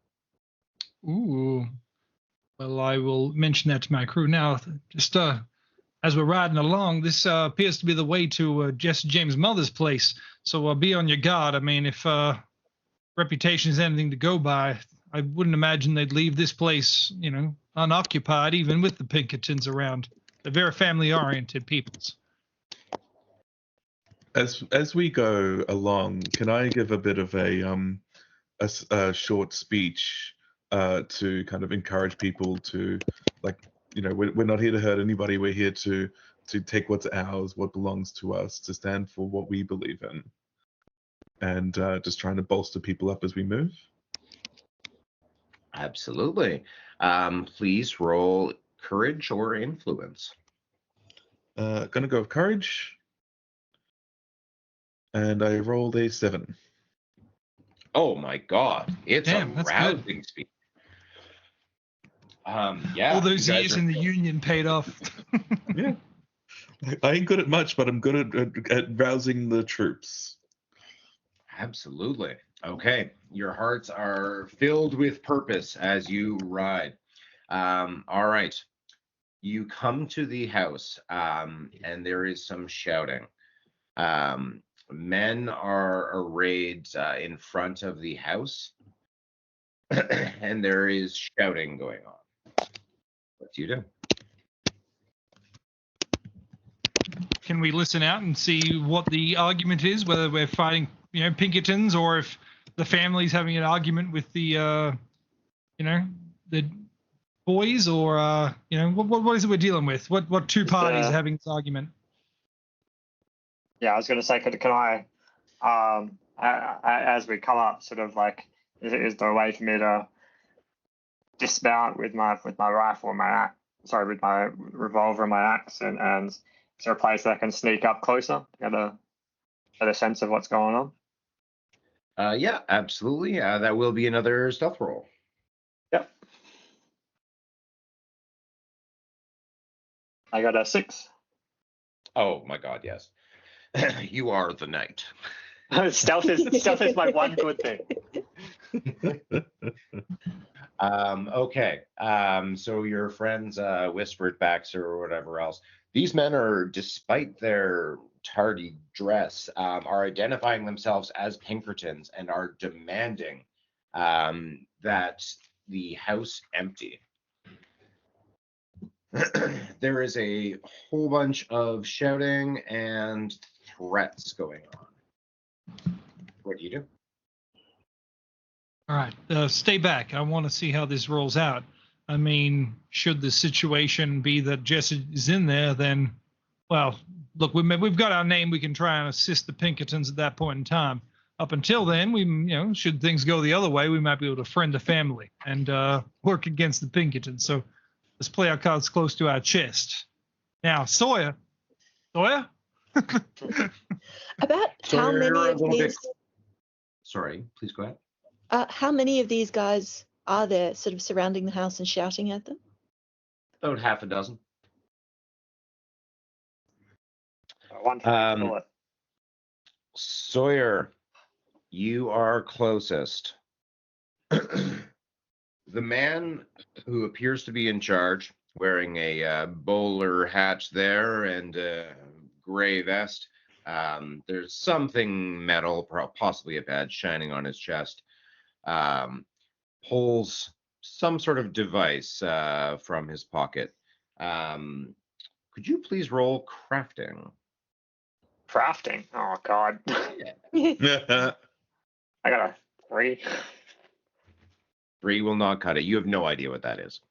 Ooh. Well, I will mention that to my crew now. Just as we're riding along, this appears to be the way to Jesse James' mother's place. So be on your guard. I mean, if reputation is anything to go by, I wouldn't imagine they'd leave this place, unoccupied, even with the Pinkertons around. They're very family-oriented peoples. As we go along, can I give a bit of a short speech to kind of encourage people to, we're not here to hurt anybody. We're here to take what's ours, what belongs to us, to stand for what we believe in, and just trying to bolster people up as we move. Absolutely. Please roll courage or influence. Gonna go with courage. And I rolled a 7. Oh my God. It's Damn, a that's rousing speech. Yeah. All those years in the Union paid off. Yeah. I ain't good at much, but I'm good at rousing the troops. Absolutely. Okay. Your hearts are filled with purpose as you ride. All right. You come to the house, and there is some shouting. Men are arrayed in front of the house, and there is shouting going on. What do you do? Can we listen out and see what the argument is, whether we're fighting, Pinkertons, or if the family's having an argument with the, the boys, or, what is it we're dealing with? What two parties are having this argument? Yeah, I was going to say, can I, as we come up, sort of like, is there a way for me to dismount with my rifle and with my revolver and my axe, and is there a place that I can sneak up closer, get a sense of what's going on? Yeah, absolutely. That will be another stealth roll. Yep. I got a 6. Oh my God, yes. You are the knight. Stealth is my one good thing. Okay. So your friends whispered back, sir, or whatever else. These men are, despite their tardy dress, are identifying themselves as Pinkertons and are demanding that the house empty. There is a whole bunch of shouting and threats going on. What do you do? All right, stay back. I want to see how this rolls out. I mean, should the situation be that Jesse is in there, then Well, look, we've got our name. We can try and assist the Pinkertons at that point in time. Up until then, should things go the other way, we might be able to friend the family and work against the Pinkertons. So let's play our cards close to our chest. Now, Sawyer. About So how many you're a of little bit- these? Sorry, please go ahead. How many of these guys are there, sort of surrounding the house and shouting at them? About half a dozen. One for each bullet. Sawyer, you are closest. The man who appears to be in charge, wearing a bowler hat there and a gray vest. There's something metal, possibly a badge, shining on his chest. Pulls some sort of device from his pocket. Could you please roll crafting? Crafting. Oh God. I got a 3. 3 will not cut it. You have no idea what that is.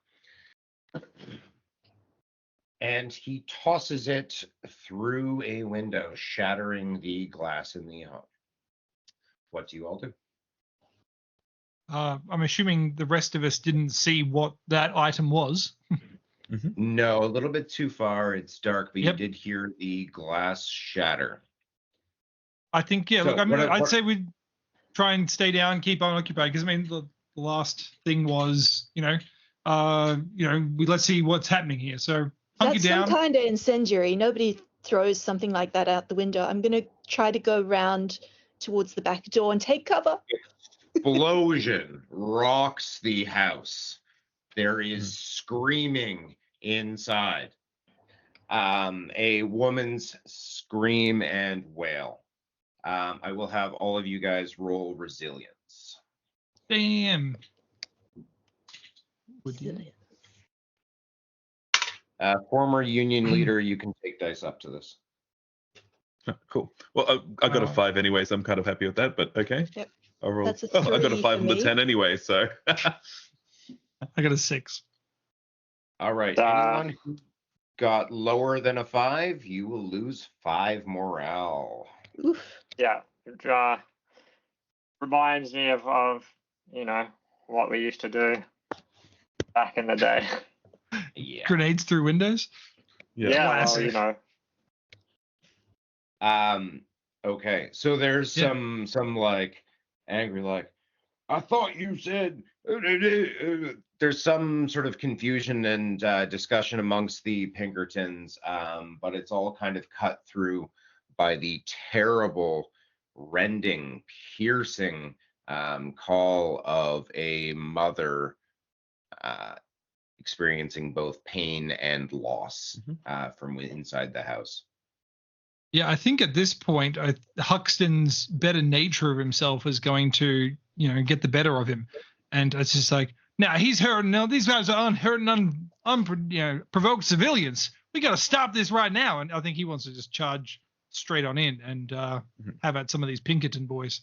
And he tosses it through a window, shattering the glass in the home. What do you all do? I'm assuming the rest of us didn't see what that item was. No, a little bit too far. It's dark, but Yep. you did hear the glass shatter. I think, yeah, So look, I mean, what- I'd what- say we'd try and stay down, keep unoccupied, because I mean, the last thing was, let's see what's happening here. So hunky That's down. some kind of incendiary. Nobody throws something like that out the window. I'm going to try to go round towards the back door and take cover. Explosion rocks the house. There is screaming inside. A woman's scream and wail. I will have all of you guys roll resilience. Damn. Former union leader, you can take dice up to this. Cool. Well, I got a Wow. 5 anyway, so I'm kind of happy with that. But okay. Yep. I'll roll. That's a I got a 3 5 for on the me. 10 anyway, so. I got a 6. All right. Anyone who got lower than a 5, you will lose 5 morale. Oof. Yeah. It reminds me of what we used to do back in the day. Yeah. Grenades through windows. Yeah. Classic. Okay. So there's Yeah. some like angry, like, I thought you said. There's some sort of confusion and discussion amongst the Pinkertons, but it's all kind of cut through by the terrible, rending, piercing call of a mother experiencing both pain and loss from inside the house. Yeah, I think at this point, Huxton's better nature of himself is going to, get the better of him. And it's just like, now he's hurting. No, these guys are hurting provoked civilians. We got to stop this right now. And I think he wants to just charge straight on in and have at some of these Pinkerton boys.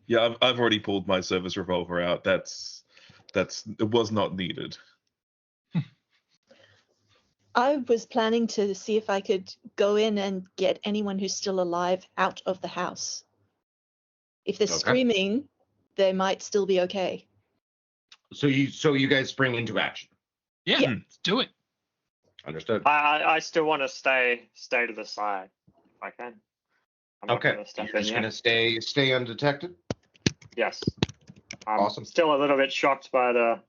Yeah, I've already pulled my service revolver out. It was not needed. I was planning to see if I could go in and get anyone who's still alive out of the house. If they're screaming, they might still be okay. So you guys spring into action. Yeah, let's do it. Understood. I still want to stay to the side if I can. I'm not Okay. gonna step You're in just yet. gonna stay undetected. Yes. I'm Awesome. still a little bit shocked by the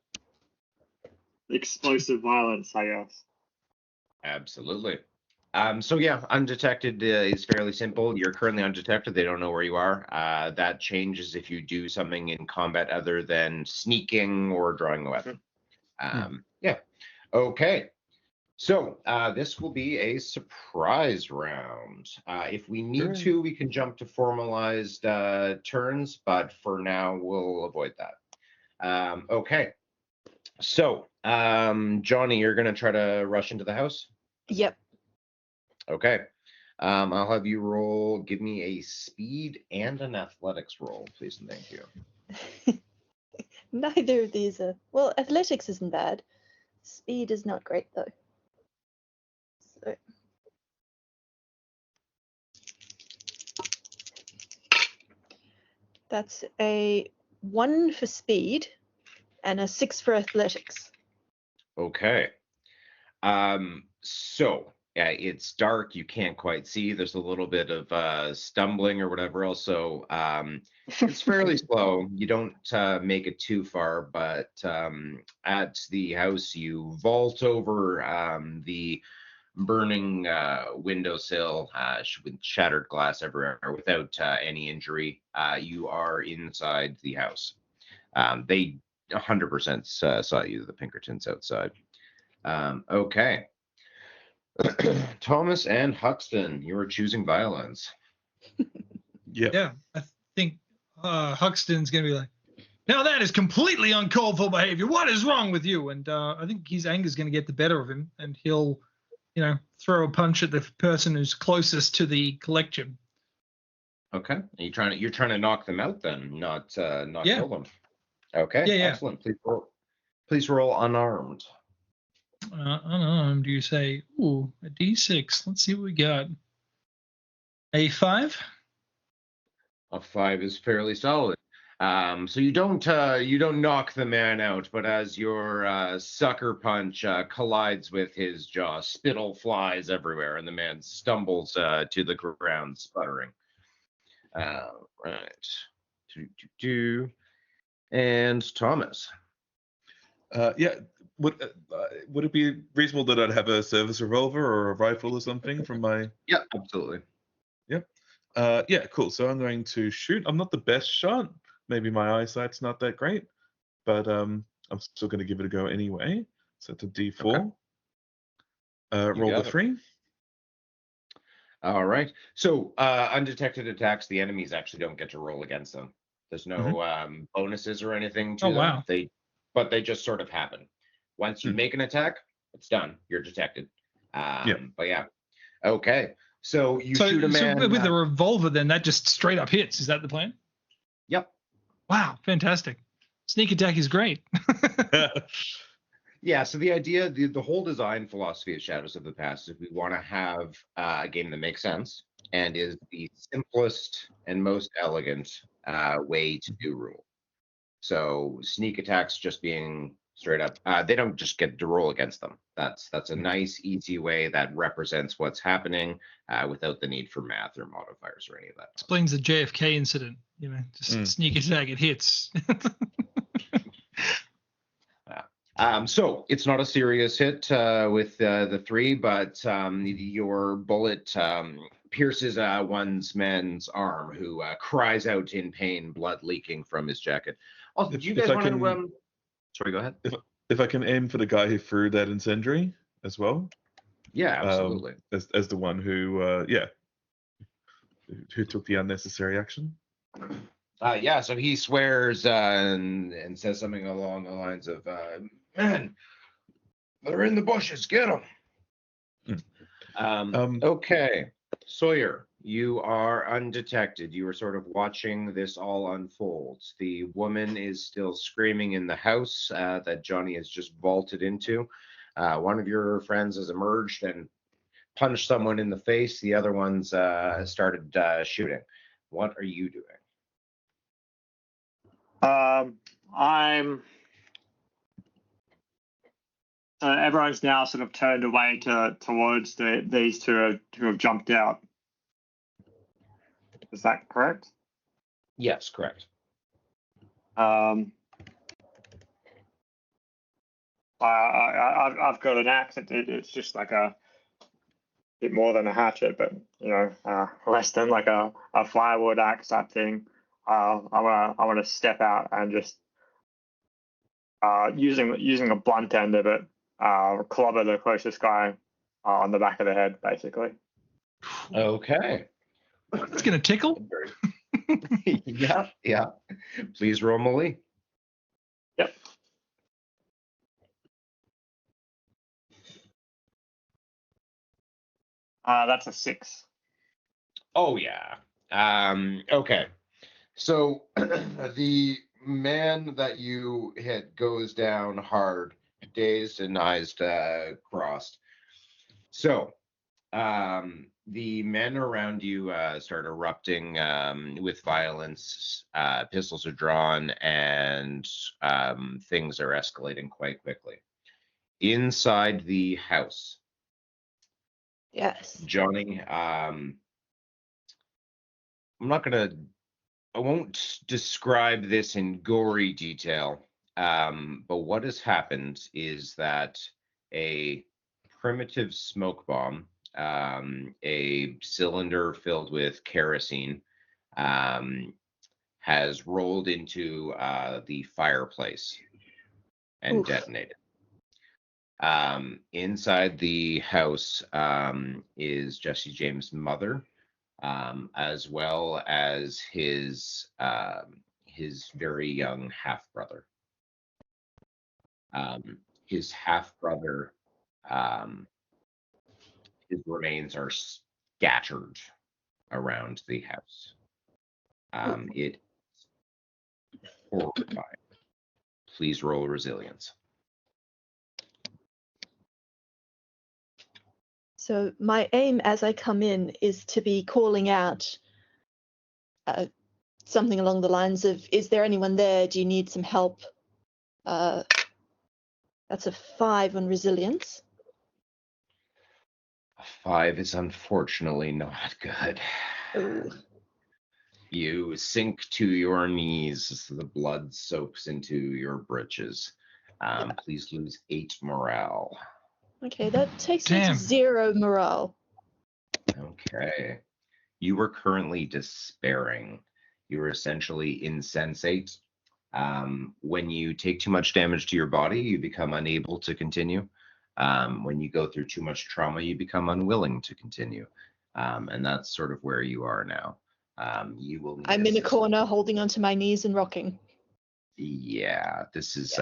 explosive violence, I guess. Absolutely. So yeah, undetected is fairly simple. You're currently undetected. They don't know where you are. That changes if you do something in combat other than sneaking or drawing a weapon. Yeah. Okay. So this will be a surprise round. If we need to, we can jump to formalized turns, but for now, we'll avoid that. Okay. So, Johnny, you're going to try to rush into the house? Yep. Okay. I'll have you roll. Give me a speed and an athletics roll, please, and thank you. Neither of these are... Well, athletics isn't bad. Speed is not great, though. So, That's a 1 for speed and a 6 for athletics. Okay. So yeah, it's dark. You can't quite see. There's a little bit of stumbling or whatever else. So it's fairly slow. You don't make it too far, but at the house, you vault over the burning windowsill with shattered glass everywhere without any injury. You are inside the house. They 100% saw you, the Pinkertons outside. Okay. Thomas and Huxton, you are choosing violence. Yep. Yeah, I think Huxton's going to be like, now that is completely uncalled for behavior. What is wrong with you? And I think his anger is going to get the better of him, and he'll, throw a punch at the person who's closest to the collection. Okay. You're trying to knock them out then, not Yeah. kill them. Okay. Yeah. Excellent. Please roll unarmed. Unarmed, you say, ooh, a D6. Let's see what we got. A 5? A 5 is fairly solid. So you don't knock the man out, but as your sucker punch collides with his jaw, spittle flies everywhere, and the man stumbles to the ground, sputtering. Right. And Thomas. Yeah. Would it be reasonable that I'd have a service revolver or a rifle or something from my? Yeah, absolutely. Yep. Yeah, cool. So I'm going to shoot. I'm not the best shot. Maybe my eyesight's not that great, but I'm still going to give it a go anyway. So it's a D4. Okay. Roll the 3. All right. So undetected attacks, the enemies actually don't get to roll against them. There's no bonuses or anything to them. Wow. But they just sort of happen. Once you make an attack, it's done. You're detected. But yeah. Okay. So you shoot a man. So with the revolver, then that just straight up hits. Is that the plan? Yep. Wow, fantastic. Sneak attack is great. Yeah, so the idea, the whole design philosophy of Shadows of the Past is we want to have a game that makes sense and is the simplest and most elegant way to do rule. So sneak attacks just being straight up, they don't just get to roll against them. That's a nice, easy way that represents what's happening without the need for math or modifiers or any of that. Explains the JFK incident. Just sneak attack, it hits. So it's not a serious hit with the 3, but your bullet pierces one man's arm, who cries out in pain, blood leaking from his jacket. Also, do you guys want to? Sorry, go ahead. If I can aim for the guy who threw that incendiary as well. Yeah, absolutely. As the one who took the unnecessary action. Yeah, so he swears and says something along the lines of, "Men, they're in the bushes. Get them." Okay, Sawyer, you are undetected. You are sort of watching this all unfold. The woman is still screaming in the house that Johnny has just vaulted into. One of your friends has emerged and punched someone in the face. The other one's started shooting. What are you doing? Everyone's now sort of turned away towards these two who have jumped out. Is that correct? Yes, correct. I've got an axe. It's just like a bit more than a hatchet, but less than like a firewood axe type thing. I want to step out and just using a blunt end of it, clobber the closest guy on the back of the head, basically. Okay. It's gonna tickle. Yeah. Please roll melee. Yep. That's a 6. Oh yeah. Okay. So the man that you hit goes down hard, dazed and eyes crossed. So the men around you start erupting with violence. Pistols are drawn, and things are escalating quite quickly. Inside the house, Yes. Johnny, I won't describe this in gory detail, but what has happened is that a primitive smoke bomb, a cylinder filled with kerosene, has rolled into the fireplace and Oof. detonated. Inside the house is Jesse James' mother, as well as his very young half brother. His half brother, his remains are scattered around the house. It is horrifying. Please roll resilience. So my aim as I come in is to be calling out something along the lines of, is there anyone there? Do you need some help? That's a 5 on resilience. A 5 is unfortunately not good. Ooh. You sink to your knees as the blood soaks into your britches. Please lose 8 morale. Okay, that takes me to Damn. 0 morale. Okay. You were currently despairing. You were essentially insensate. When you take too much damage to your body, you become unable to continue. When you go through too much trauma, you become unwilling to continue. And that's sort of where you are now. You will need I'm in a assistance. corner holding onto my knees and rocking. Yeah, this is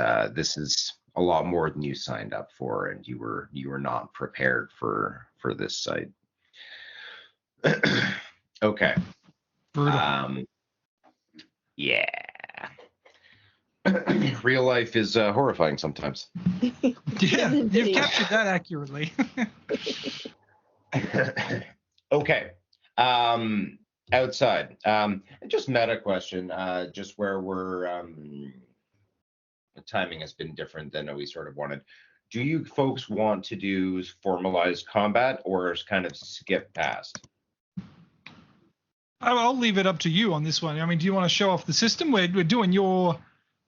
a lot more than you signed up for, and you were not prepared for this site. Okay. Brutal. Yeah. Real life is horrifying sometimes. Yeah, you've Indeed. captured that accurately. Okay. Outside. Just meta question. Just where we're the timing has been different than we sort of wanted. Do you folks want to do formalized combat or kind of skip past? I'll leave it up to you on this one. I mean, do you want to show off the system? We're doing your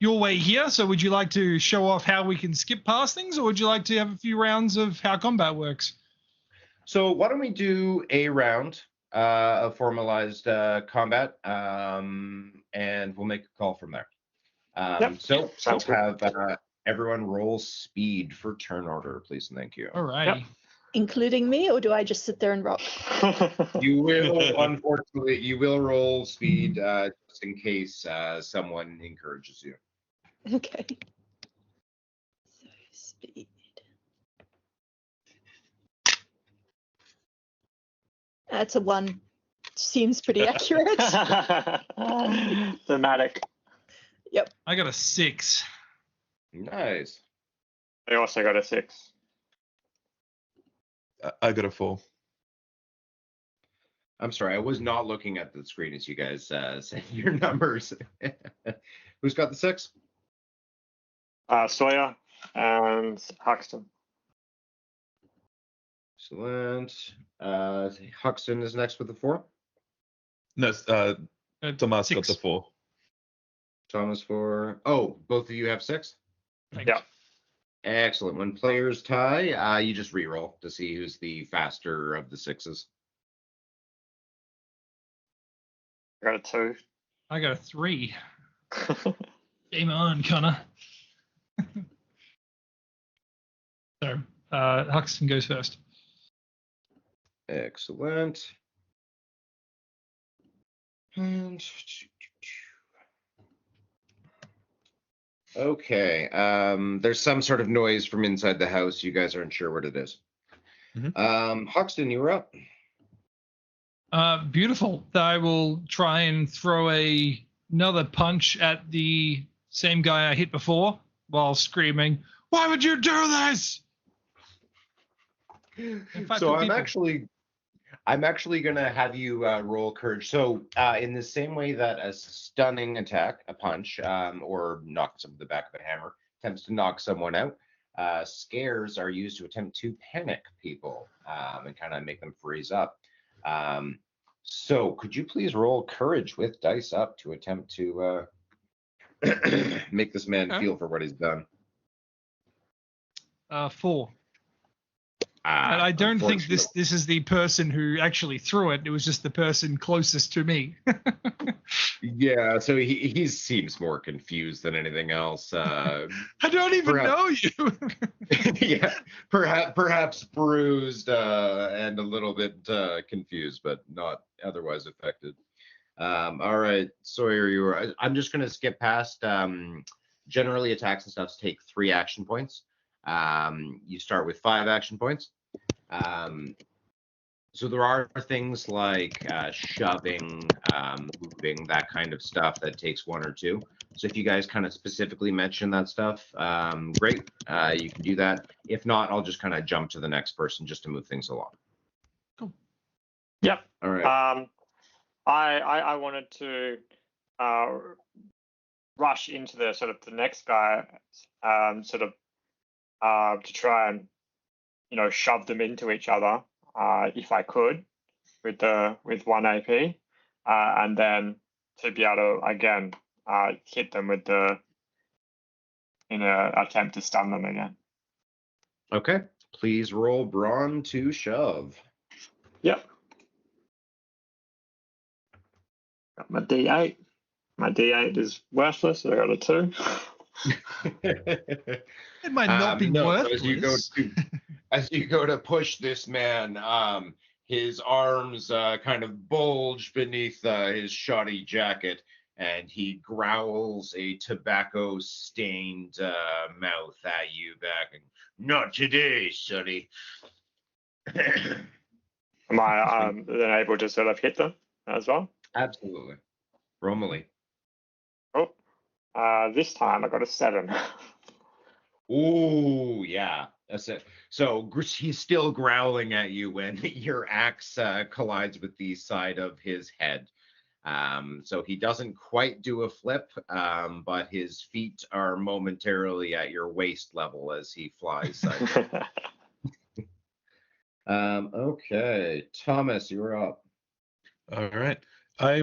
way here. So would you like to show off how we can skip past things, or would you like to have a few rounds of how combat works? So why don't we do a round of formalized combat, and we'll make a call from there. So sounds good. have everyone roll speed for turn order, please, and thank you. All right. Yep. Including me, or do I just sit there and rock? You will, unfortunately, you will roll speed just in case someone encourages you. Okay. So speed. That's a 1. Seems pretty accurate. Thematic. I got a 6. Nice. I also got a 6. I got a 4. I'm sorry, I was not looking at the screen as you guys said your numbers. Who's got the 6? Sawyer and Huxton. Excellent. Huxton is next with the 4. No, Tomas got 6. the 4. Thomas 4. Oh, both of you have 6? Thanks. Yeah. Excellent. When players tie, you just re-roll to see who's the faster of the 6s. I got a 2. I got a 3. Game on, Connor. So, Huxton goes first. Excellent. And okay. There's some sort of noise from inside the house. You guys aren't sure what it is. Huxton, you were up. Beautiful. I will try and throw another punch at the same guy I hit before while screaming, "Why would you do this?" So I'm I'm actually going to have you roll courage. So in the same way that a stunning attack, a punch, or knock some of the back of a hammer, attempts to knock someone out, scares are used to attempt to panic people and kind of make them freeze up. So could you please roll courage with dice up to attempt to make this man feel for what he's done? 4. And I don't think this is the person who actually threw it. It was just the person closest to me. Yeah, so he seems more confused than anything else. I don't even know you. Yeah, perhaps bruised and a little bit confused, but not otherwise affected. All right, Sawyer, I'm just going to skip past. Generally, attacks and stuff take 3 action points. You start with 5 action points. So there are things like shoving, moving, that kind of stuff that takes 1 or 2. So if you guys kind of specifically mention that stuff, great, you can do that. If not, I'll just kind of jump to the next person just to move things along. Cool. Yep. All right. I wanted to rush into the sort of the next guy, to try and shove them into each other if I could with 1 AP, and then to be able to again hit them with in an attempt to stun them again. Okay. Please roll brawn to shove. Yep. Got my D8. My D8 is worthless, so I got a 2. It might not be worthless. So as you go to push this man, his arms kind of bulge beneath his shoddy jacket, and he growls a tobacco-stained mouth at you back. And, "Not today, sonny." Am I then able to sort of hit them as well? Absolutely. Romilly. Oh, this time I got a 7. Ooh, yeah, that's it. So he's still growling at you when your axe collides with the side of his head. So he doesn't quite do a flip, but his feet are momentarily at your waist level as he flies sideways. Okay, Thomas, you're up. All right. I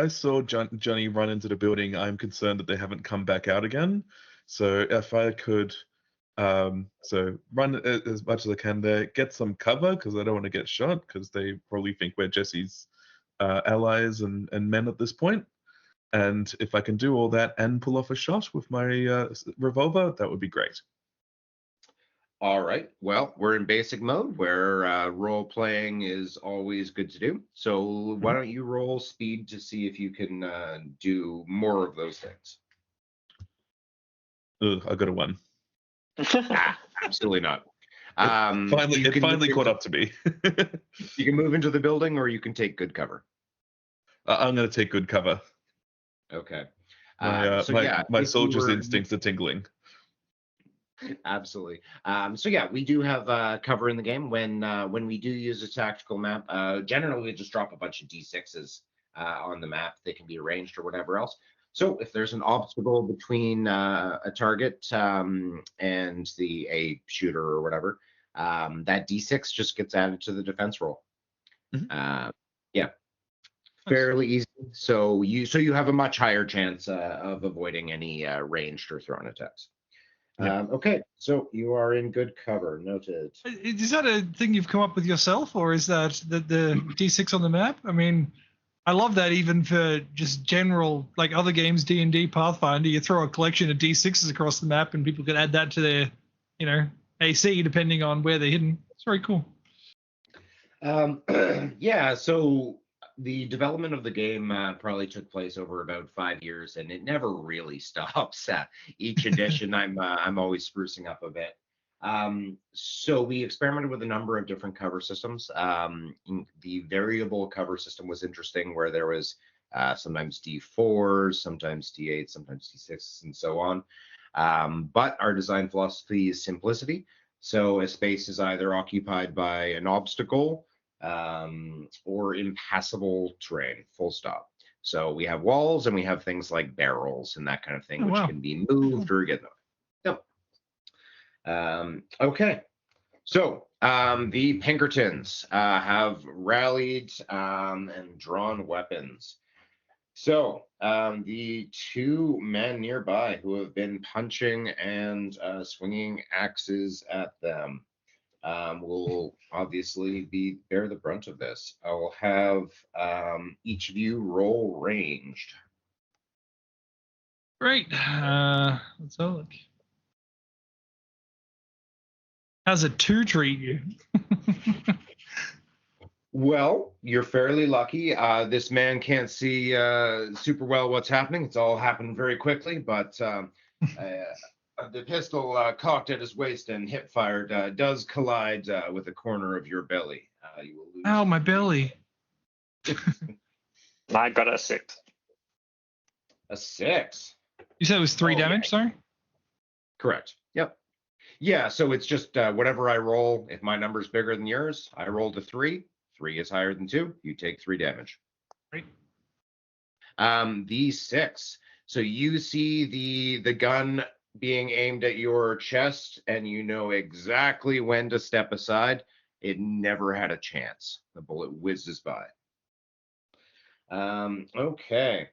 saw Johnny run into the building. I'm concerned that they haven't come back out again. So if I could, so run as much as I can there, get some cover because I don't want to get shot because they probably think we're Jesse's allies and men at this point. And if I can do all that and pull off a shot with my revolver, that would be great. All right. Well, we're in basic mode where role playing is always good to do. So why don't you roll speed to see if you can do more of those things? I got a 1. Absolutely not. It finally caught up to me. You can move into the building, or you can take good cover. I'm going to take good cover. Okay. My soldier's instincts are tingling. Absolutely. So yeah, we do have cover in the game. When we do use a tactical map, generally we just drop a bunch of D6s on the map. They can be arranged or whatever else. So if there's an obstacle between a target and a shooter or whatever, that D6 just gets added to the defense roll. Yeah, fairly easy. So you have a much higher chance of avoiding any ranged or thrown attacks. Yeah. Okay, so you are in good cover. Noted. Is that a thing you've come up with yourself, or is that the D6 on the map? I mean, I love that even for just general, like other games, D&D, Pathfinder, you throw a collection of D6s across the map and people can add that to their, AC depending on where they're hidden. It's very cool. Yeah, so the development of the game probably took place over about 5 years, and it never really stops. Each edition, I'm always sprucing up a bit. So we experimented with a number of different cover systems. The variable cover system was interesting, where there was sometimes D4s, sometimes D8s, sometimes D6s, and so on. But our design philosophy is simplicity. So a space is either occupied by an obstacle, or impassable terrain, full stop. So we have walls and we have things like barrels and that kind of thing, Oh, which wow. can be moved or get in the way. Yep. Okay. So the Pinkertons have rallied and drawn weapons. So the two men nearby who have been punching and swinging axes at them will obviously bear the brunt of this. I will have each of you roll ranged. Great. Let's have a look. How's a 2 treat you? Well, you're fairly lucky. This man can't see super well what's happening. It's all happened very quickly, but the pistol cocked at his waist and hip fired does collide with the corner of your belly. You will lose. Ow, my belly. I got a 6. A 6. You said it was 3 Oh, damage, yeah. sorry? Correct. Yep. Yeah, so it's just whatever I roll, if my number's bigger than yours, I rolled a 3. 3 is higher than 2, you take 3 damage. Great. The 6. So you see the gun being aimed at your chest, and you know exactly when to step aside. It never had a chance. The bullet whizzes by. Okay.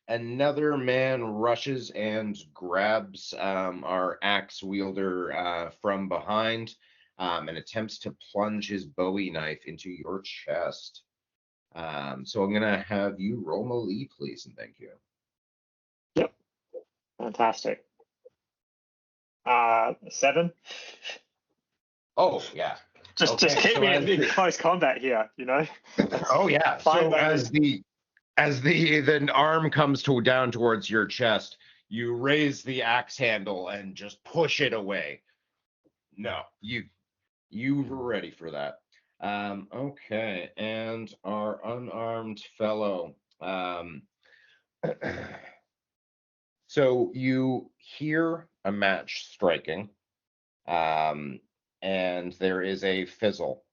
Another man rushes and grabs our axe wielder from behind and attempts to plunge his Bowie knife into your chest. So I'm going to have you roll melee, please, and thank you. Yep. Fantastic. 7. Oh, yeah. Just Okay, keep so me as in the- close combat here, you know? Oh, yeah. Fine So by as the arm comes down towards your chest, you raise the axe handle and just push it away. No, you were ready for that. Okay, and our unarmed fellow. So you hear a match striking, and there is a fizzle.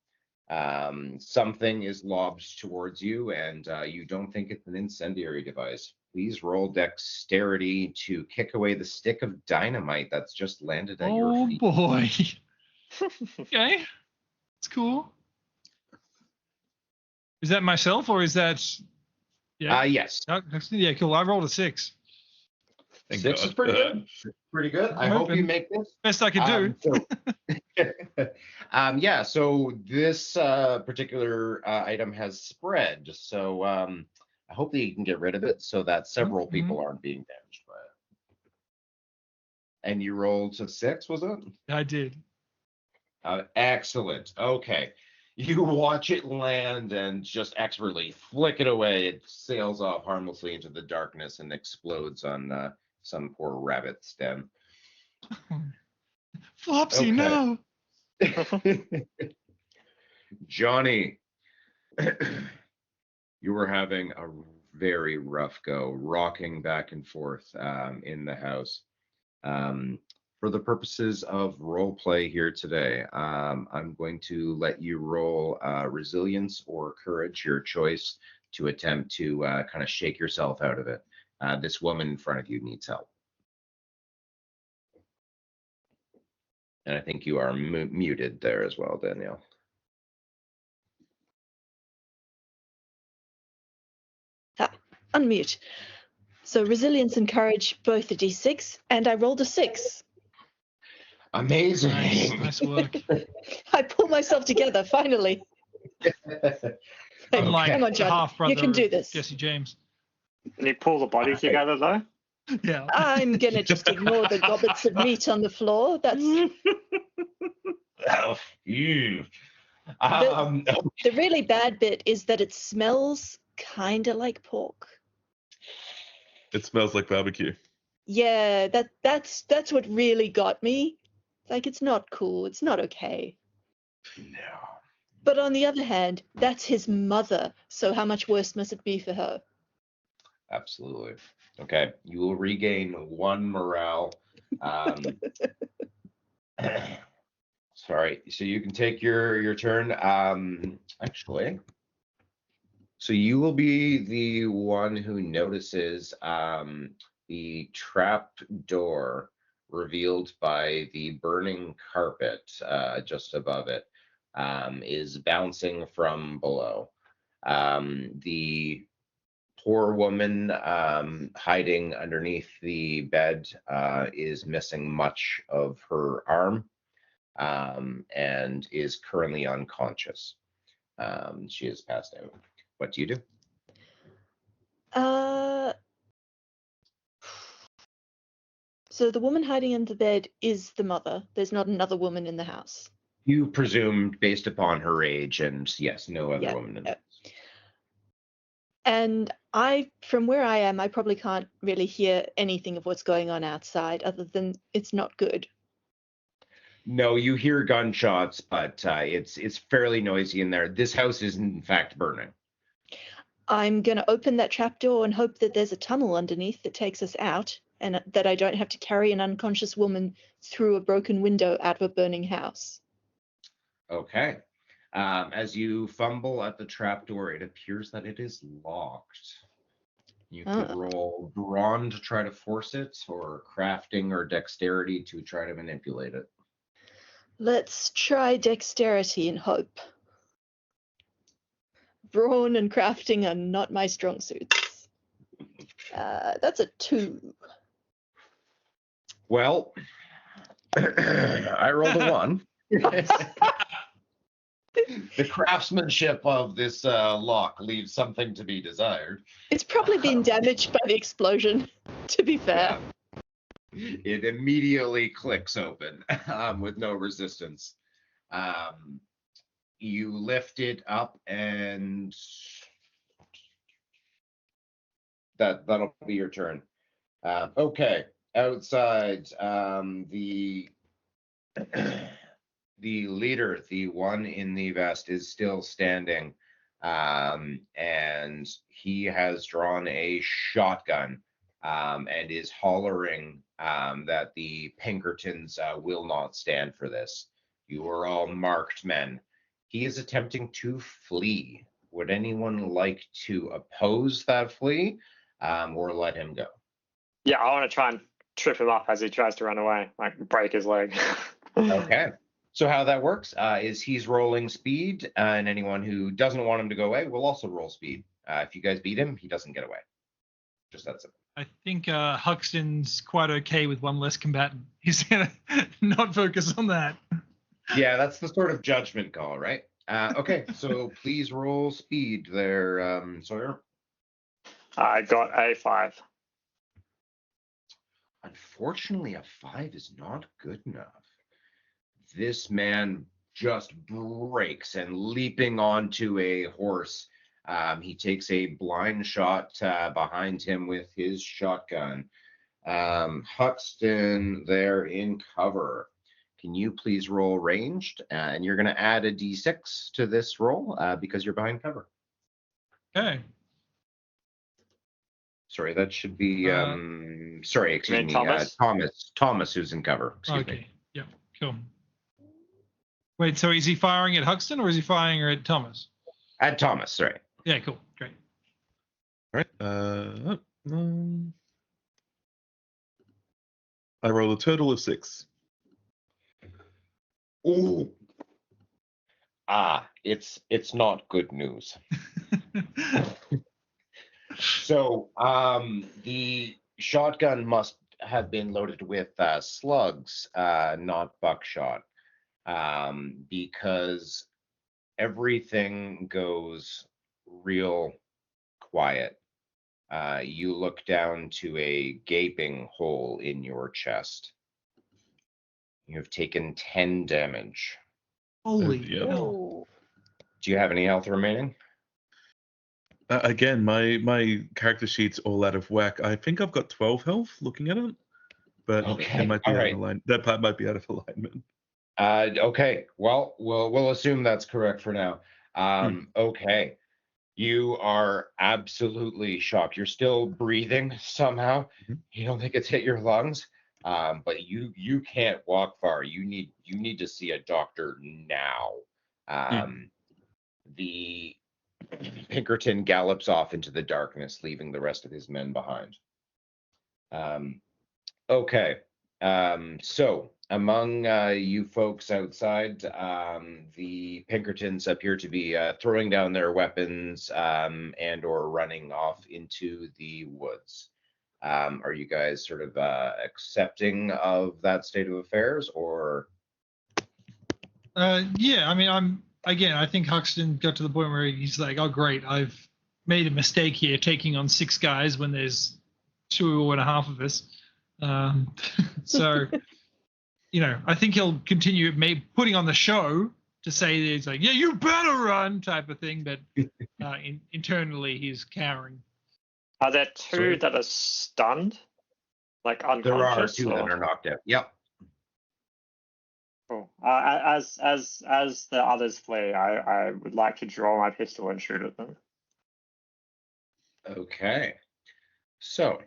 Something is lobbed towards you, and you don't think it's an incendiary device. Please roll dexterity to kick away the stick of dynamite that's just landed at your Oh, feet. boy. Okay. It's cool. Is that myself or is that... Yeah. Yes. Yeah, cool. I rolled a 6. Thank 6 God. is pretty good. Pretty good. I I'm hope you hoping. make this. Best I could do. Yeah, so this particular item has spread. So I hope that you can get rid of it so that several people aren't being damaged by it. And you rolled a 6, was it? I did. Excellent. Okay. You watch it land and just expertly flick it away. It sails off harmlessly into the darkness and explodes on some poor rabbit's den. Flopsy, no. Johnny, you were having a very rough go, rocking back and forth in the house. For the purposes of role play here today, I'm going to let you roll resilience or courage, your choice, to attempt to kind of shake yourself out of it. This woman in front of you needs help. And I think you are muted there as well, Danielle. Unmute. So resilience and courage, both a d6, and I rolled a 6. Amazing. Nice work. I pull myself together, finally. Unlike Come on, the John. half-brother You can do this. Jesse James. Can you pull the body together, though? Yeah. I'm going to just ignore the gobbets of meat on the floor. That's Oh, ew. the really bad bit is that it smells kind of like pork. It smells like barbecue. Yeah, that's what really got me. Like, it's not cool. It's not okay. No. But on the other hand, that's his mother. So how much worse must it be for her? Absolutely. Okay, you will regain 1 morale. Sorry. So you can take your turn. Actually, so you will be the one who notices the trap door revealed by the burning carpet just above it is bouncing from below. The poor woman hiding underneath the bed is missing much of her arm and is currently unconscious. She is passed out. What do you do? So the woman hiding in the bed is the mother. There's not another woman in the house. You presumed based upon her age, and yes, no other Yeah, woman in the yeah. house. And from where I am, I probably can't really hear anything of what's going on outside other than it's not good. No, you hear gunshots, but it's fairly noisy in there. This house is in fact burning. I'm going to open that trapdoor and hope that there's a tunnel underneath that takes us out and that I don't have to carry an unconscious woman through a broken window out of a burning house. Okay. As you fumble at the trapdoor, it appears that it is locked. You could roll brawn to try to force it, or crafting or dexterity to try to manipulate it. Let's try dexterity and hope. Brawn and crafting are not my strong suits. That's a 2. Well, I rolled a 1. The craftsmanship of this lock leaves something to be desired. It's probably been damaged by the explosion, to be fair. Yeah. It immediately clicks open with no resistance. You lift it up, and that'll be your turn. Okay, outside, the the leader, the one in the vest, is still standing, and he has drawn a shotgun and is hollering that the Pinkertons will not stand for this. You are all marked men. He is attempting to flee. Would anyone like to oppose that flee or let him go? Yeah, I want to try and trip him up as he tries to run away, like break his leg. Okay. So how that works is he's rolling speed, and anyone who doesn't want him to go away will also roll speed. If you guys beat him, he doesn't get away. Just that simple. I think Huxton's quite okay with one less combatant. He's going to not focus on that. Yeah, that's the sort of judgment call, right? Okay, so please roll speed there, Sawyer. I got a 5. Unfortunately, a 5 is not good enough. This man just breaks and leaping onto a horse. He takes a blind shot behind him with his shotgun. Huxton there in cover. Can you please roll ranged? And you're going to add a d6 to this roll because you're behind cover. Okay. Sorry, that should be. Sorry, excuse me. Thomas? Thomas, who's in cover. Excuse me. Okay. Yep. Cool. Wait, so is he firing at Huxton or is he firing at Thomas? At Thomas, sorry. Yeah, cool. Great. All right. I roll a total of 6. Ooh. It's not good news. So the shotgun must have been loaded with slugs, not buckshot, because everything goes real quiet. You look down to a gaping hole in your chest. You have taken 10 damage. Holy Yep. hell. Do you have any health remaining? Again, my character sheet's all out of whack. I think I've got 12 health looking at it, but Okay, it might be all out right. of alignment. That part might be out of alignment. Okay, well, we'll assume that's correct for now. Okay, you are absolutely shocked. You're still breathing somehow. Mhm. You don't think it's hit your lungs. but you can't walk far. You need to see a doctor now. The Pinkerton gallops off into the darkness, leaving the rest of his men behind. Okay. So among you folks outside, the Pinkertons appear to be throwing down their weapons and or running off into the woods. Are you guys sort of accepting of that state of affairs, or? Yeah, I mean, I think Huxton got to the point where he's like, oh, great, I've made a mistake here taking on 6 guys when there's 2.5 of us. So, I think he'll continue putting on the show to say that he's like, yeah, you better run type of thing, but internally he's cowering. Are there 2 that are stunned, like unconscious? There are 2 that are knocked out. Yep. Cool. As the others flee, I would like to draw my pistol and shoot at them. Okay. So,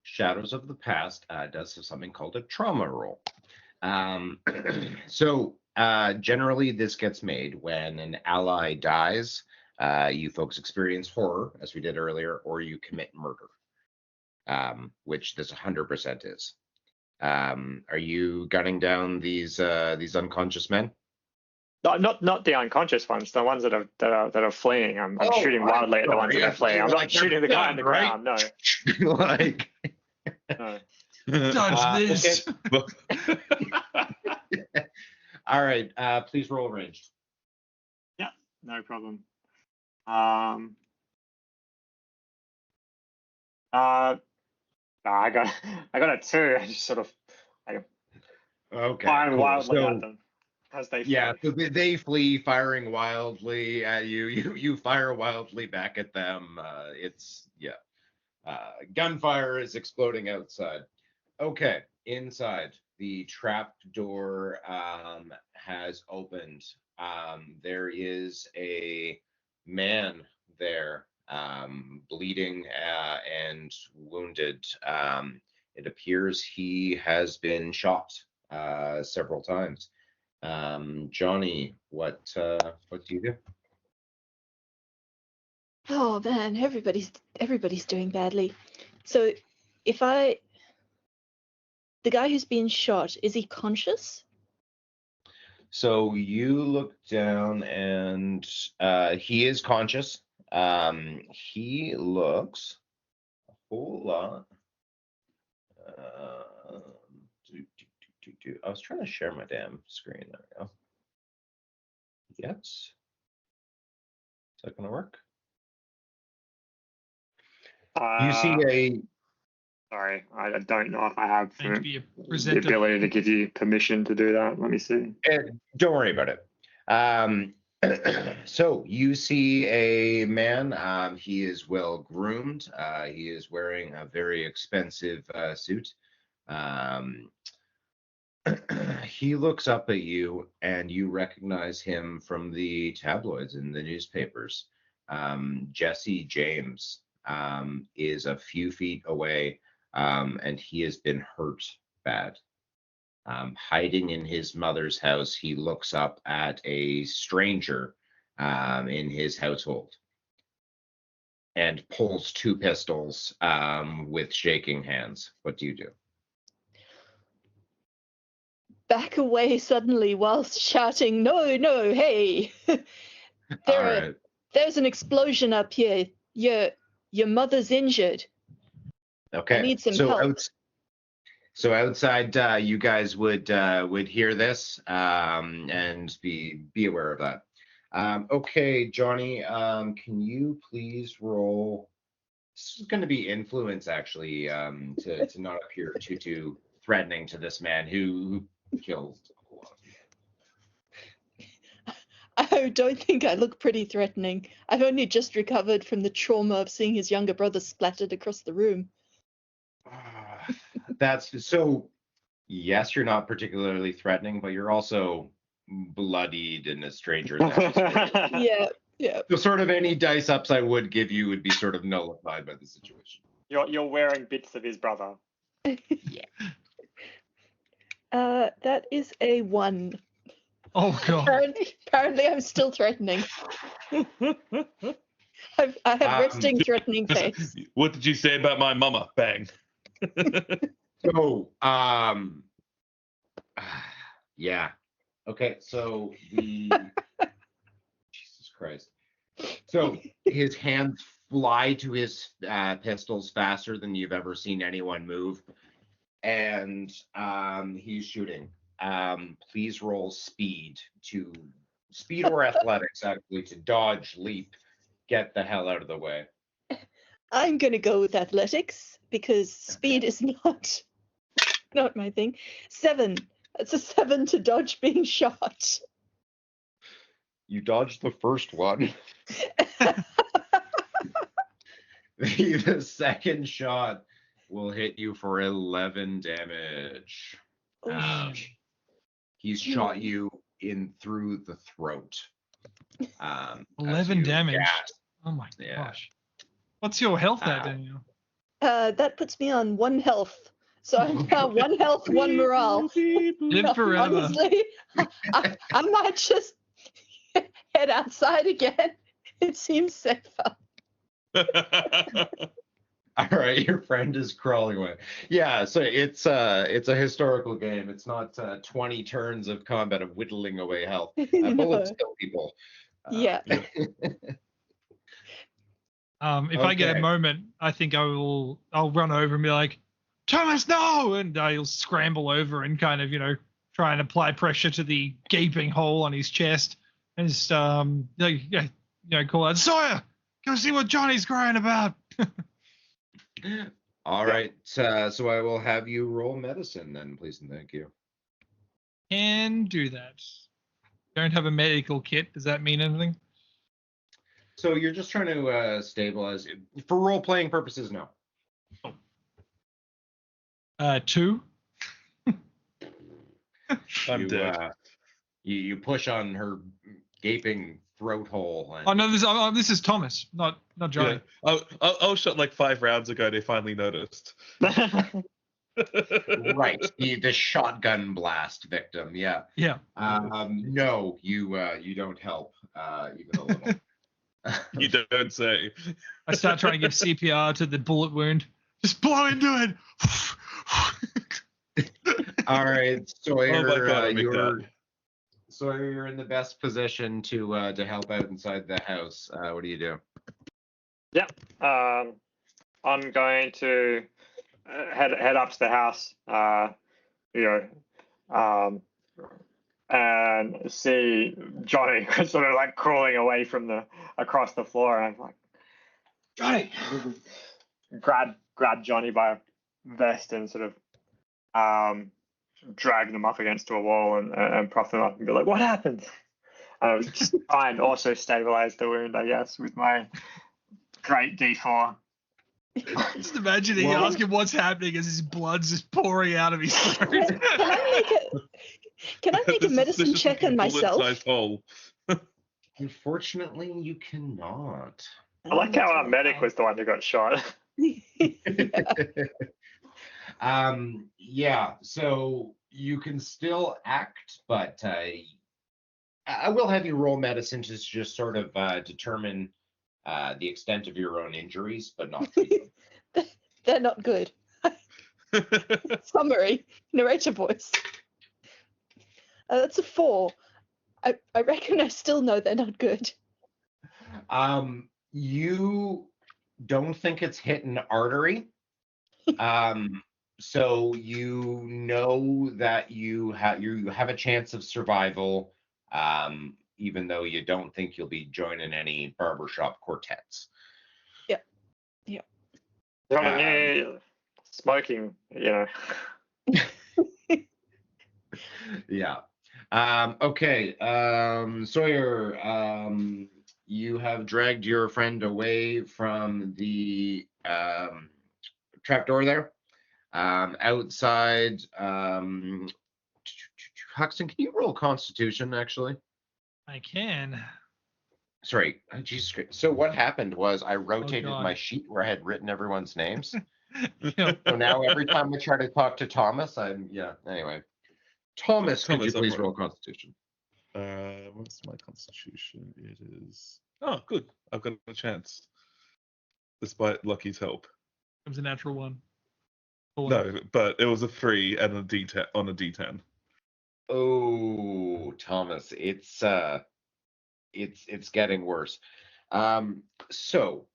Shadows of the Past does something called a trauma roll. So, generally, this gets made when an ally dies. You folks experience horror, as we did earlier, or you commit murder, which this 100% is. Are you gunning down these unconscious men? No, not the unconscious ones. The ones that are fleeing. I'm shooting wildly at the ones that are fleeing. I'm not shooting the guy on the ground. No. Like. No. Dodge this. Okay. All right. Please roll ranged. Yeah, no problem. I got a 2. I just sort of firing wildly at them as they flee. Yeah, so they flee, firing wildly at you. You fire wildly back at them. Gunfire is exploding outside. Okay, inside the trap door has opened. There is a man there, bleeding and wounded. It appears he has been shot several times. Johnny, what do you do? Oh man, everybody's doing badly. So the guy who's been shot, is he conscious? So you look down and he is conscious. He looks a whole lot. I was trying to share my damn screen. There we go. Yes. Is that going to work? You see a. Sorry, I don't know if I have Maybe the ability to give you permission to do that. Let me see. Don't worry about it. So you see a man. He is well groomed. He is wearing a very expensive suit. He looks up at you, and you recognize him from the tabloids and the newspapers. Jesse James is a few feet away, and he has been hurt bad. Hiding in his mother's house, he looks up at a stranger in his household and pulls 2 pistols with shaking hands. What do you do? Back away suddenly whilst shouting, no, hey. There's an explosion up here. Your mother's injured. Okay. I need some help. So outside, you guys would hear this and be aware of that. Okay, Johnny, can you please roll? This is going to be influence, actually, to not appear too threatening to this man who killed a lot of people. I don't think I look pretty threatening. I've only just recovered from the trauma of seeing his younger brother splattered across the room. That's so. Yes, you're not particularly threatening, but you're also bloodied in a stranger's house. Yeah. So sort of any dice ups I would give you would be sort of nullified by the situation. You're wearing bits of his brother. Yeah. That is a 1. Oh god. Apparently I'm still threatening. I have resting threatening face. What did you say about my mama? Bang. So, yeah. Okay, so Jesus Christ. So his hands fly to his pistols faster than you've ever seen anyone move, and he's shooting. Please roll speed or athletics, actually, to dodge, leap, get the hell out of the way. I'm gonna go with athletics because speed is not my thing. 7. That's a 7 to dodge being shot. You dodged the first one. The second shot will hit you for 11 damage. He's shot you in through the throat. 11 damage. gasp. Oh my Yeah. gosh. What's your health at, Daniel? That puts me on 1 health. So I'm now 1 health, 1 morale. Live forever. Honestly, I might just head outside again. It seems safer. All right, your friend is crawling away. Yeah, so it's a historical game. It's not 20 turns of combat of whittling away health. Bullets kill people. Yeah. If I get a Okay. moment, I think I'll run over and be like, Thomas, no! And I'll scramble over and kind of, try and apply pressure to the gaping hole on his chest and just, call out, Sawyer, go see what Johnny's crying about. All right, so I will have you roll medicine then, please and thank you. Can do that. Don't have a medical kit. Does that mean anything? So you're just trying to stabilize it. For role-playing purposes, no. 2. I'm dead. You push on her gaping throat hole. And... Oh no, this is Thomas, not Johnny. Yeah. I was shot like 5 rounds ago. They finally noticed. Right, the shotgun blast victim. Yeah. Yeah. No, you don't help even a little. You don't say. I start trying to give CPR to the bullet wound. Just blow into it. All right, Sawyer. Oh my God, Sawyer, you're in the best position to help out inside the house. What do you do? Yep. I'm going to head up to the house. And see Johnny sort of like crawling away from across the floor, and I'm like, Johnny, grab Johnny by a vest and sort of drag them up against a wall and prop them up and be like, what happened? Just try and also stabilize the wound, I guess, with my great D4. Just imagining asking what's happening as his blood's just pouring out of his throat. Can I make a medicine check on myself? Hole. Unfortunately, you cannot. I like how our medic was the one who got shot. Yeah, so you can still act, but I will have you roll medicine to just sort of determine the extent of your own injuries, but not treat them. They're not good. Summary, narrator voice. That's a 4. I reckon I still know they're not good. You don't think it's hit an artery. So you know that you have a chance of survival, even though you don't think you'll be joining any barbershop quartets. Yeah. Smoking, Yeah. Okay. Sawyer, you have dragged your friend away from the trapdoor there. Outside, Huxton, can you roll Constitution, actually? I can. Sorry, Jesus Christ. So what happened was I rotated my sheet where I had written everyone's names. So now every time I try to talk to Thomas, anyway. Thomas, could you Thomas, I'm please right. roll Constitution? What's my constitution? It is. Oh, good. I've got a chance. Despite Lucky's help. It was a natural one. Or No, but it was a 3 and a D10 on a D10. Oh, Thomas, it's getting worse. So,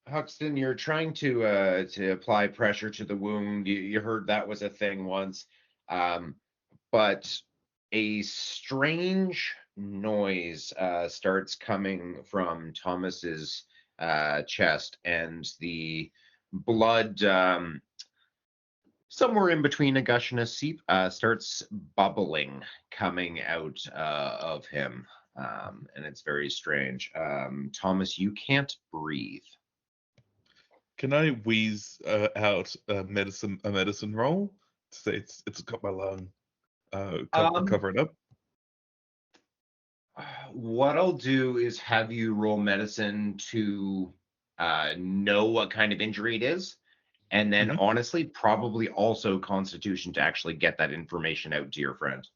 Huxton, you're trying to apply pressure to the wound. You heard that was a thing once, but a strange noise starts coming from Thomas's chest, and the blood, somewhere in between a gush and a seep, starts bubbling, coming out of him. And it's very strange. Thomas, you can't breathe. Can I wheeze out a medicine roll to say it's got my lung covering up? What I'll do is have you roll medicine to know what kind of injury it is, and then honestly, probably also Constitution to actually get that information out to your friend.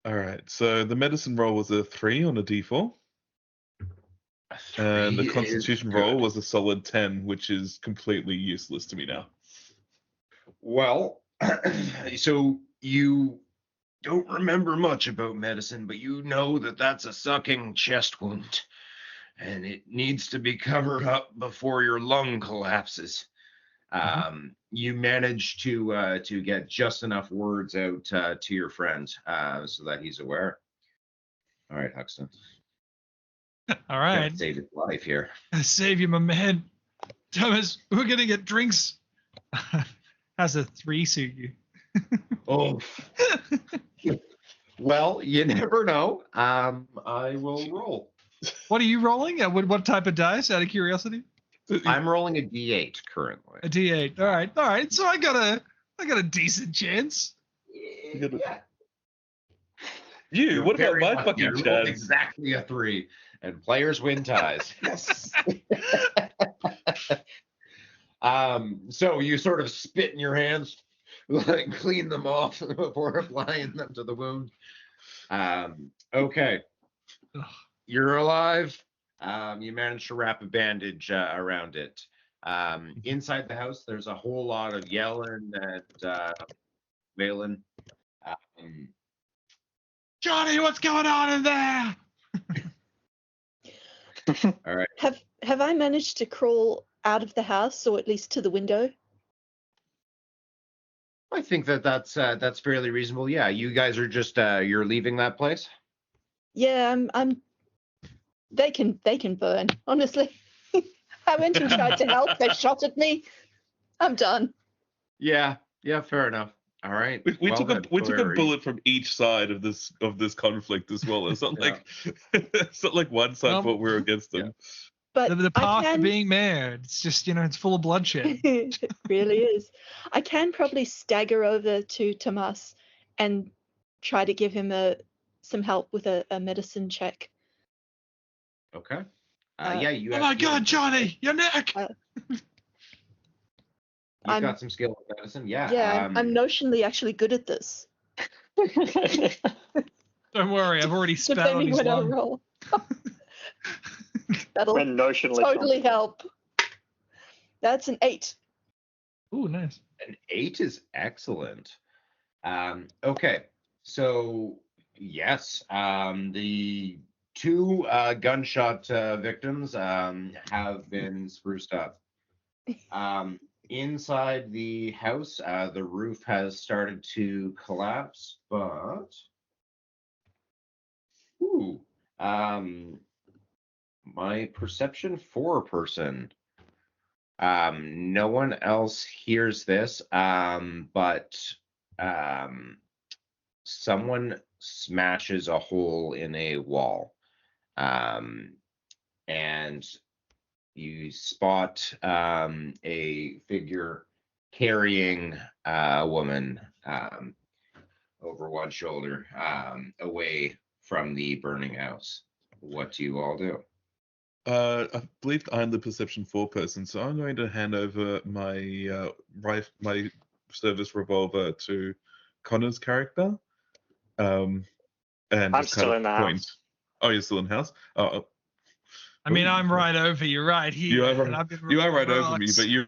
All right. So the medicine roll was a 3 on a D4. And the Three Constitution is roll good. was a solid 10, which is completely useless to me now. Well, so you don't remember much about medicine, but you know that that's a sucking chest wound, and it needs to be covered up before your lung collapses. You manage to get just enough words out to your friend so that he's aware. All right, Huxton. all right. Gotta save his life here. Save you, my man. Thomas, we're going to get drinks. How's a 3 suit you? Oh. Well, you never know. I will roll. What are you rolling? What type of dice, out of curiosity? I'm rolling a D8 currently. A D8. All right. So I got a decent chance. Yeah. You? What about my fucking you rolled chance? exactly a 3, and players win ties. Yes. So you sort of spit in your hands, like clean them off before applying them to the wound. Okay. You're alive. You managed to wrap a bandage around it. Inside the house, there's a whole lot of yelling and wailing. Johnny, what's going on in there? All right. Have I managed to crawl out of the house, or at least to the window? I think that's fairly reasonable. Yeah, you guys are just you're leaving that place. Yeah, I'm. They can burn. Honestly, I went and tried to help. They shot at me. I'm done. Yeah, fair enough. All right. We Well took then, a bullet from each side of this conflict as well. It's not like it's not like one side thought we were against them. But The path to being mayor, it's just, it's full of bloodshed. It really is. I can probably stagger over to Tomas and try to give him some help with a medicine check. Okay. Yeah, you. Oh my God, Johnny, your neck! You've got some skill in medicine. Yeah. Yeah, I'm notionally actually good at this. Don't worry, I've already spat on Depending his when I lung. roll. That'll When notionally totally help. That's an 8. Ooh, nice. An 8 is excellent. Okay, so yes, the 2 gunshot victims have been spruced up. Inside the house, the roof has started to collapse, but my perception 4 person. No one else hears this, but someone smashes a hole in a wall, and you spot a figure carrying a woman over one shoulder away from the burning house. What do you all do? I believe I'm the perception 4 person, so I'm going to hand over my my service revolver to Connor's character, and I'm just still in the point. house. Oh, you're still in the house. Oh, I mean, ooh, I'm okay. right over you, right here. You are and right, I've been you are right rolling over me, rocks. but you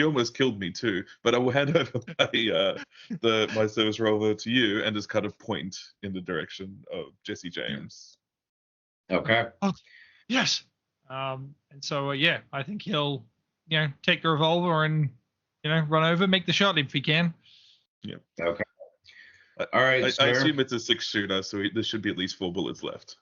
almost killed me too. But I will hand over my service rover to you and just kind of point in the direction of Jesse James. Okay. Oh, yes. And so, yeah, I think he'll, take the revolver and, run over, make the shot if he can. Yeah. Okay. All right, I sir. assume it's a 6-shooter, so there should be at least 4 bullets left.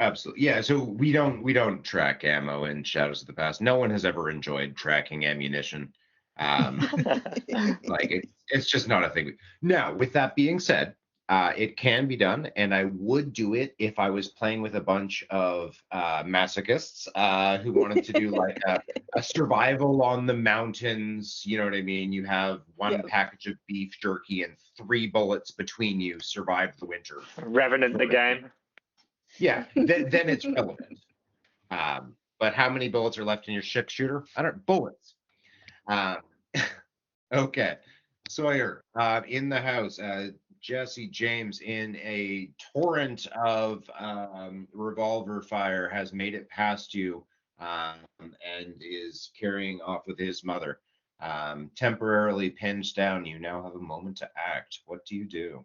Absolutely. Yeah, so we don't track ammo in Shadows of the Past. No one has ever enjoyed tracking ammunition. Like it's just not a thing. Now, with that being said, it can be done, and I would do it if I was playing with a bunch of masochists who wanted to do like a survival on the mountains. You know what I mean? You have one package of beef jerky and 3 bullets between you. Survive the winter. Revenant the game. Yeah, then it's relevant. But how many bullets are left in your 6-shooter? I don't bullets. Okay, Sawyer, in the house, Jesse James in a torrent of revolver fire has made it past you and is carrying off with his mother. Temporarily pinned down, you now have a moment to act. What do you do?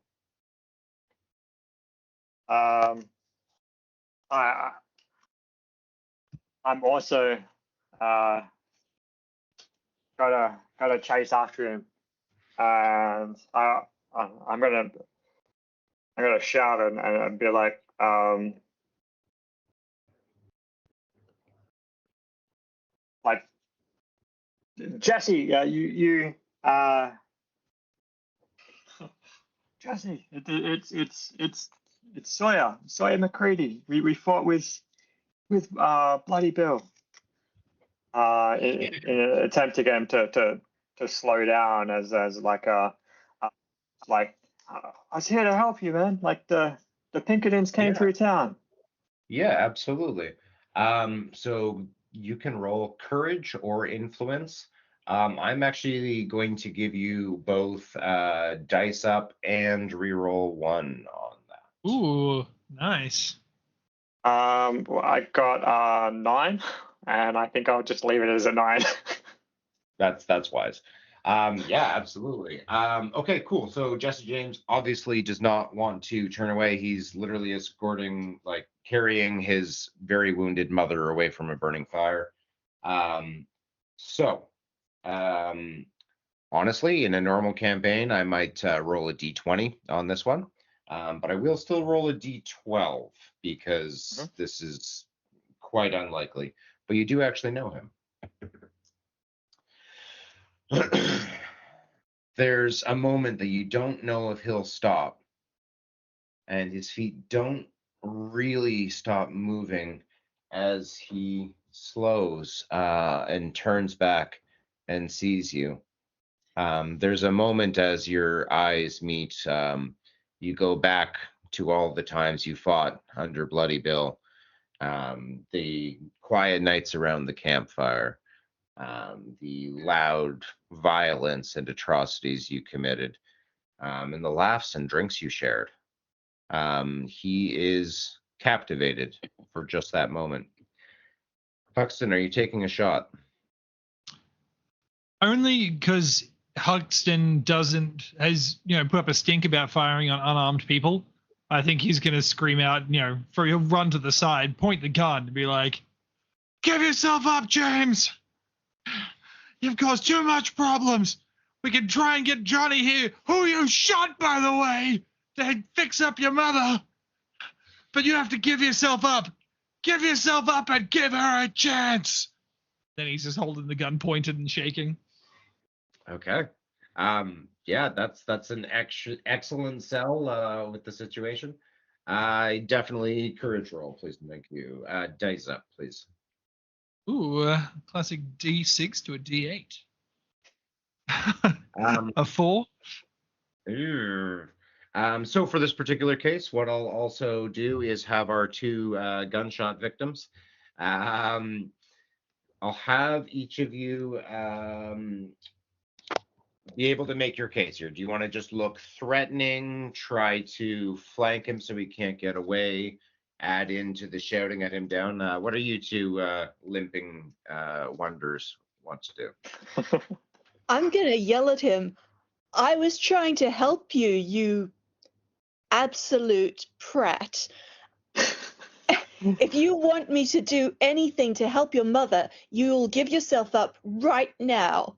I'm also gotta chase after him, and I'm gonna shout and be like, Jesse, Jesse, it's Sawyer McCready. We fought with Bloody Bill. In an attempt to get him to slow down as like I was here to help you, man. Like the Pinkertons came through town. Yeah, absolutely. So you can roll courage or influence. I'm actually going to give you both dice up and reroll 1 on that. Ooh, nice. Well, I got 9, and I think I'll just leave it as a 9. That's wise. Yeah, absolutely. Okay, cool. So Jesse James obviously does not want to turn away. He's literally escorting, like carrying his very wounded mother away from a burning fire. Honestly, in a normal campaign, I might roll a d20 on this one. But I will still roll a d12 because this is quite unlikely. But you do actually know him. There's a moment that you don't know if he'll stop, and his feet don't really stop moving as he slows and turns back and sees you. There's a moment as your eyes meet, you go back to all the times you fought under Bloody Bill, the quiet nights around the campfire, the loud violence and atrocities you committed, and the laughs and drinks you shared. He is captivated for just that moment. Huxton, are you taking a shot? Only because Huxton has put up a stink about firing on unarmed people. I think he's going to scream out, he'll run to the side, point the gun, and be like, "Give yourself up, James! You've caused too much problems. We can try and get Johnny here, who you shot, by the way, to fix up your mother. But you have to give yourself up. Give yourself up and give her a chance." Then he's just holding the gun pointed and shaking. Okay. Yeah, that's an excellent sell with the situation. I definitely courage roll, please. Thank you. Dice up, please. Ooh, classic D6 to a D8. A 4. So for this particular case, what I'll also do is have our 2 gunshot victims. I'll have each of you be able to make your case here? Do you want to just look threatening, try to flank him so he can't get away, add into the shouting at him down? What are you two limping wonders want to do? I'm going to yell at him. I was trying to help you, you absolute prat. If you want me to do anything to help your mother, you'll give yourself up right now.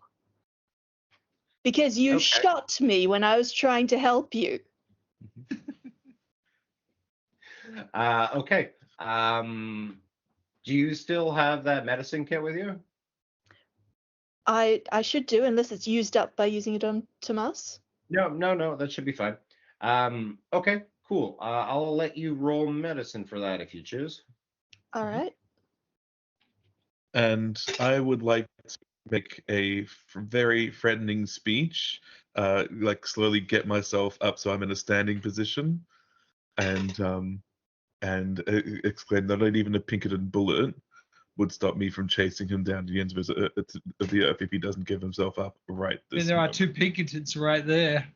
Because you shot me when I was trying to help you. Okay. Do you still have that medicine kit with you? I should do, unless it's used up by using it on Tomas. No, that should be fine. Okay, cool. I'll let you roll medicine for that if you choose. All right. And I would like to make a very threatening speech, like slowly get myself up so I'm in a standing position, and exclaim that not even a Pinkerton bullet would stop me from chasing him down to the ends of the earth if he doesn't give himself up right this There are moment. 2 Pinkertons right there.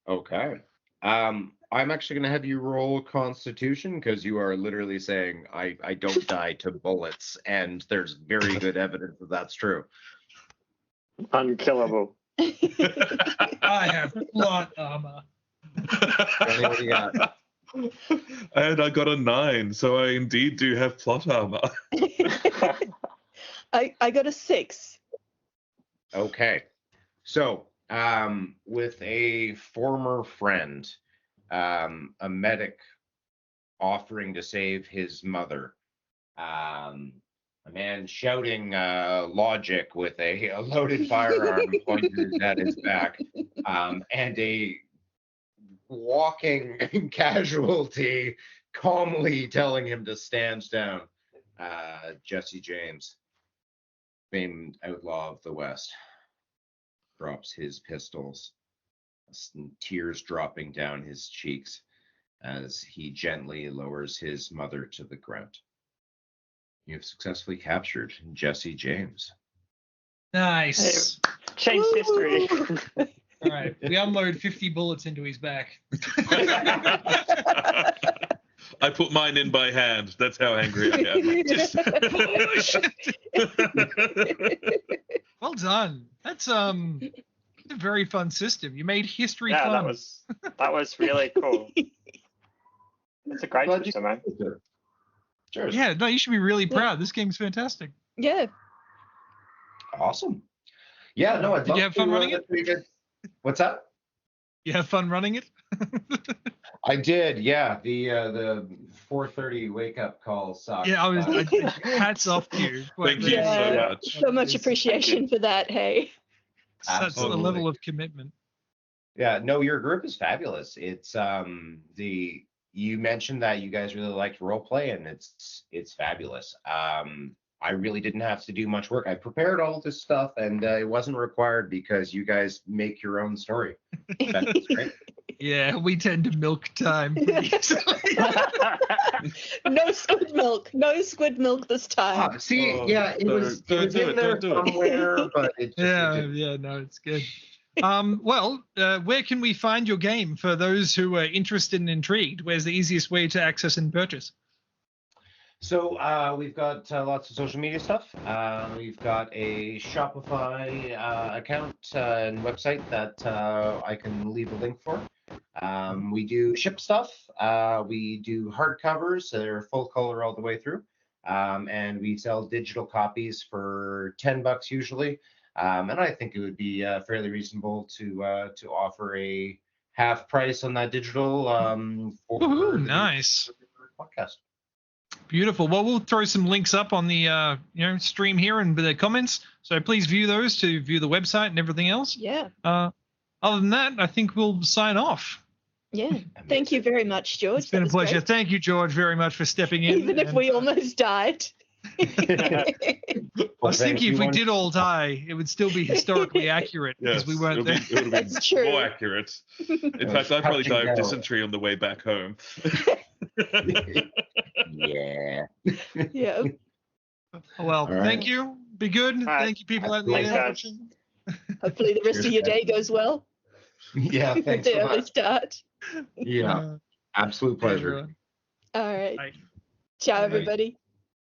Okay. I'm actually going to have you roll Constitution because you are literally saying I don't die to bullets, and there's very good evidence that that's true. Unkillable. I have plot armor. Johnny, what do you got? And I got a 9, so I indeed do have plot armor. I got a 6. Okay. So, with a former friend, a medic offering to save his mother, a man shouting logic with a loaded firearm pointed at his back, and a walking casualty calmly telling him to stand down. Jesse James, famed outlaw of the West, drops his pistols, tears dropping down his cheeks as he gently lowers his mother to the ground. You've successfully captured Jesse James. Nice. Changed history. All right, we unload 50 bullets into his back. I put mine in by hand. That's how angry I am. Just push. Well done. That's a very fun system. You made history Yeah, fun. that was really cool. It's a great Glad you- system, man. Cheers. Yeah, no, you should be really proud. This game's fantastic. Yeah. Awesome. Yeah, no, I'd Did love you have fun running it? What's that? You have fun running it? I did, yeah. The 4:30 wake up call sucked. Yeah, hats off to you. Thank you Yeah. so much. So much appreciation for that, hey. That's the Absolutely. level of commitment. Yeah, no, your group is fabulous. It's you mentioned that you guys really liked role play, and it's fabulous. I really didn't have to do much work. I prepared all this stuff, and it wasn't required because you guys make your own story. That's great. Yeah, we tend to milk time pretty easily. No squid milk. No squid milk this time. See, Oh, yeah, it was don't do in it, there don't do it. somewhere, but it just Yeah, no, it's good. Well, where can we find your game for those who are interested and intrigued? Where's the easiest way to access and purchase? So we've got lots of social media stuff. We've got a Shopify account and website that I can leave a link for. We do ship stuff. We do hardcovers. So they're full color all the way through. And we sell digital copies for $10 usually. And I think it would be fairly reasonable to offer a half price on that digital Ooh, the nice. podcast. Beautiful. Well, we'll throw some links up on the stream here and the comments. So please view those to view the website and everything else. Yeah. Other than that, I think we'll sign off. Yeah. Thank you very much, George. It's been That a was pleasure. great. Thank you, George, very much for stepping in. Even if And, we almost died. I was thinking if we did all die, it would still be historically accurate Yes, because we weren't there. it would have been That's true. more accurate. In fact, I probably died of dysentery on the way back home. Yeah. Yeah. Well, All right. thank you. Be good. right. Thank you, people out there. Thanks, guys. watching. Hopefully the rest Cheers, of your guys. day goes well. Yeah, with thanks the so early much. start. Yeah, absolute Bye, pleasure. everyone. All right. Bye. Ciao, Bye. everybody.